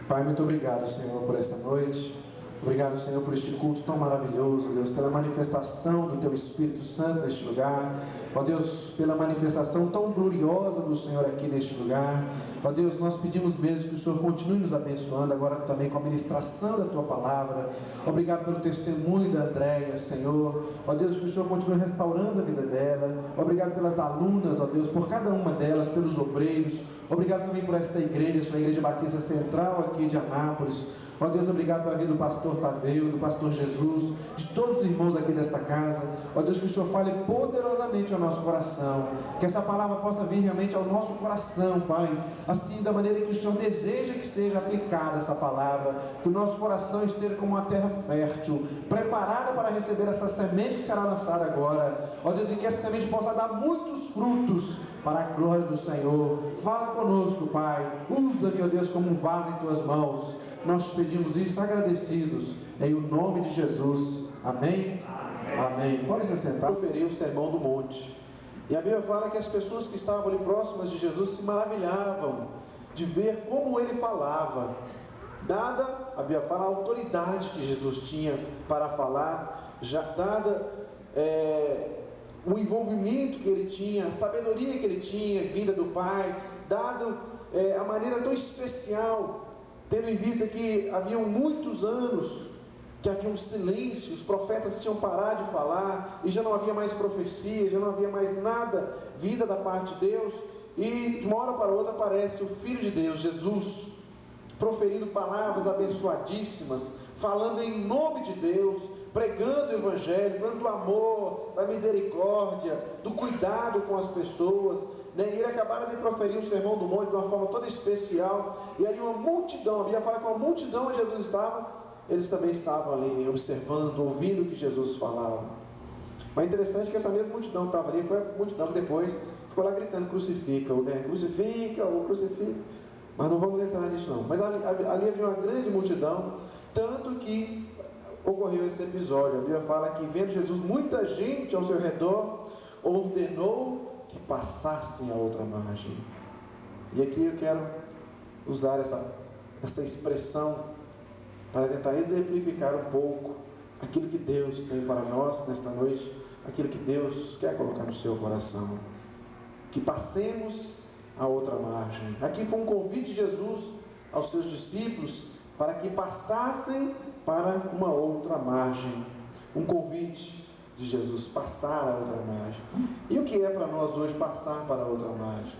Pai, muito obrigado, Senhor, por esta noite. Obrigado, Senhor, por este culto tão maravilhoso, Deus, pela manifestação do Teu Espírito Santo neste lugar. Ó Deus, pela manifestação tão gloriosa do Senhor aqui neste lugar. Ó Deus, nós pedimos mesmo que o Senhor continue nos abençoando agora também com a ministração da Tua Palavra. Obrigado pelo testemunho da Andréia, Senhor. Ó Deus, que o Senhor continue restaurando a vida dela. Obrigado pelas alunas, ó Deus, por cada uma delas, pelos obreiros. Obrigado também por esta igreja, a Igreja Batista Central aqui de Anápolis. Ó Deus, obrigado pela vida do pastor Tadeu, do pastor Jesus, de todos os irmãos aqui desta casa. Ó Deus, que o Senhor fale poderosamente ao nosso coração, que essa palavra possa vir realmente ao nosso coração, Pai, assim da maneira que o Senhor deseja que seja aplicada essa palavra, que o nosso coração esteja como uma terra fértil, preparada para receber essa semente que será lançada agora. Ó Deus, e que essa semente possa dar muitos frutos para a glória do Senhor. Fala conosco, Pai, usa-me, ó Deus, como um vaso em Tuas mãos. Nós te pedimos isso agradecidos, em o nome de Jesus. Amém? Amém. Pode se sentar. Proferiu o sermão do monte. E a Bíblia fala que as pessoas que estavam ali próximas de Jesus se maravilhavam de ver como ele falava. Dada, a Bíblia fala, a autoridade que Jesus tinha para falar, já dada o envolvimento que ele tinha, a sabedoria que ele tinha, vinda do Pai, dado a maneira tão especial, tendo em vista que haviam muitos anos que havia um silêncio, os profetas tinham parado de falar, e já não havia mais profecia, já não havia mais nada vinda da parte de Deus, e de uma hora para outra aparece o Filho de Deus, Jesus, proferindo palavras abençoadíssimas, falando em nome de Deus, pregando o Evangelho, falando do amor, da misericórdia, do cuidado com as pessoas, né? Ele acabara de proferir o Sermão do Monte de uma forma toda especial, e aí uma multidão, a Bíblia fala que uma multidão onde Jesus estava, eles também estavam ali observando, ouvindo o que Jesus falava. Mas é interessante que essa mesma multidão que estava ali, foi a multidão que depois ficou lá gritando, crucifica-o, né? Crucifica-o, crucifica. Mas não vamos entrar nisso não. Mas ali havia uma grande multidão, tanto que ocorreu esse episódio. A Bíblia fala que, vendo Jesus, muita gente ao seu redor, ordenou que passassem a outra margem. E aqui eu quero usar essa expressão para tentar exemplificar um pouco aquilo que Deus tem para nós nesta noite, aquilo que Deus quer colocar no seu coração. Que passemos a outra margem. Aqui foi um convite de Jesus aos seus discípulos para que passassem para uma outra margem. Um convite de Jesus, passar a outra margem. E o que é para nós hoje passar para a outra margem?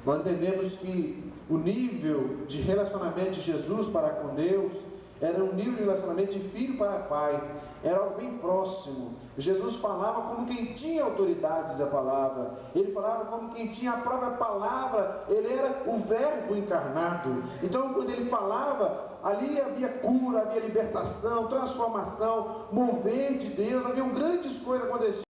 Nós entendemos que o nível de relacionamento de Jesus para com Deus era um nível de relacionamento de filho para pai, era algo bem próximo. Jesus falava como quem tinha autoridade da palavra, ele falava como quem tinha a própria palavra, ele era o verbo encarnado. Então quando ele falava, ali havia cura, havia libertação, transformação, mover de Deus, haviam grandes coisas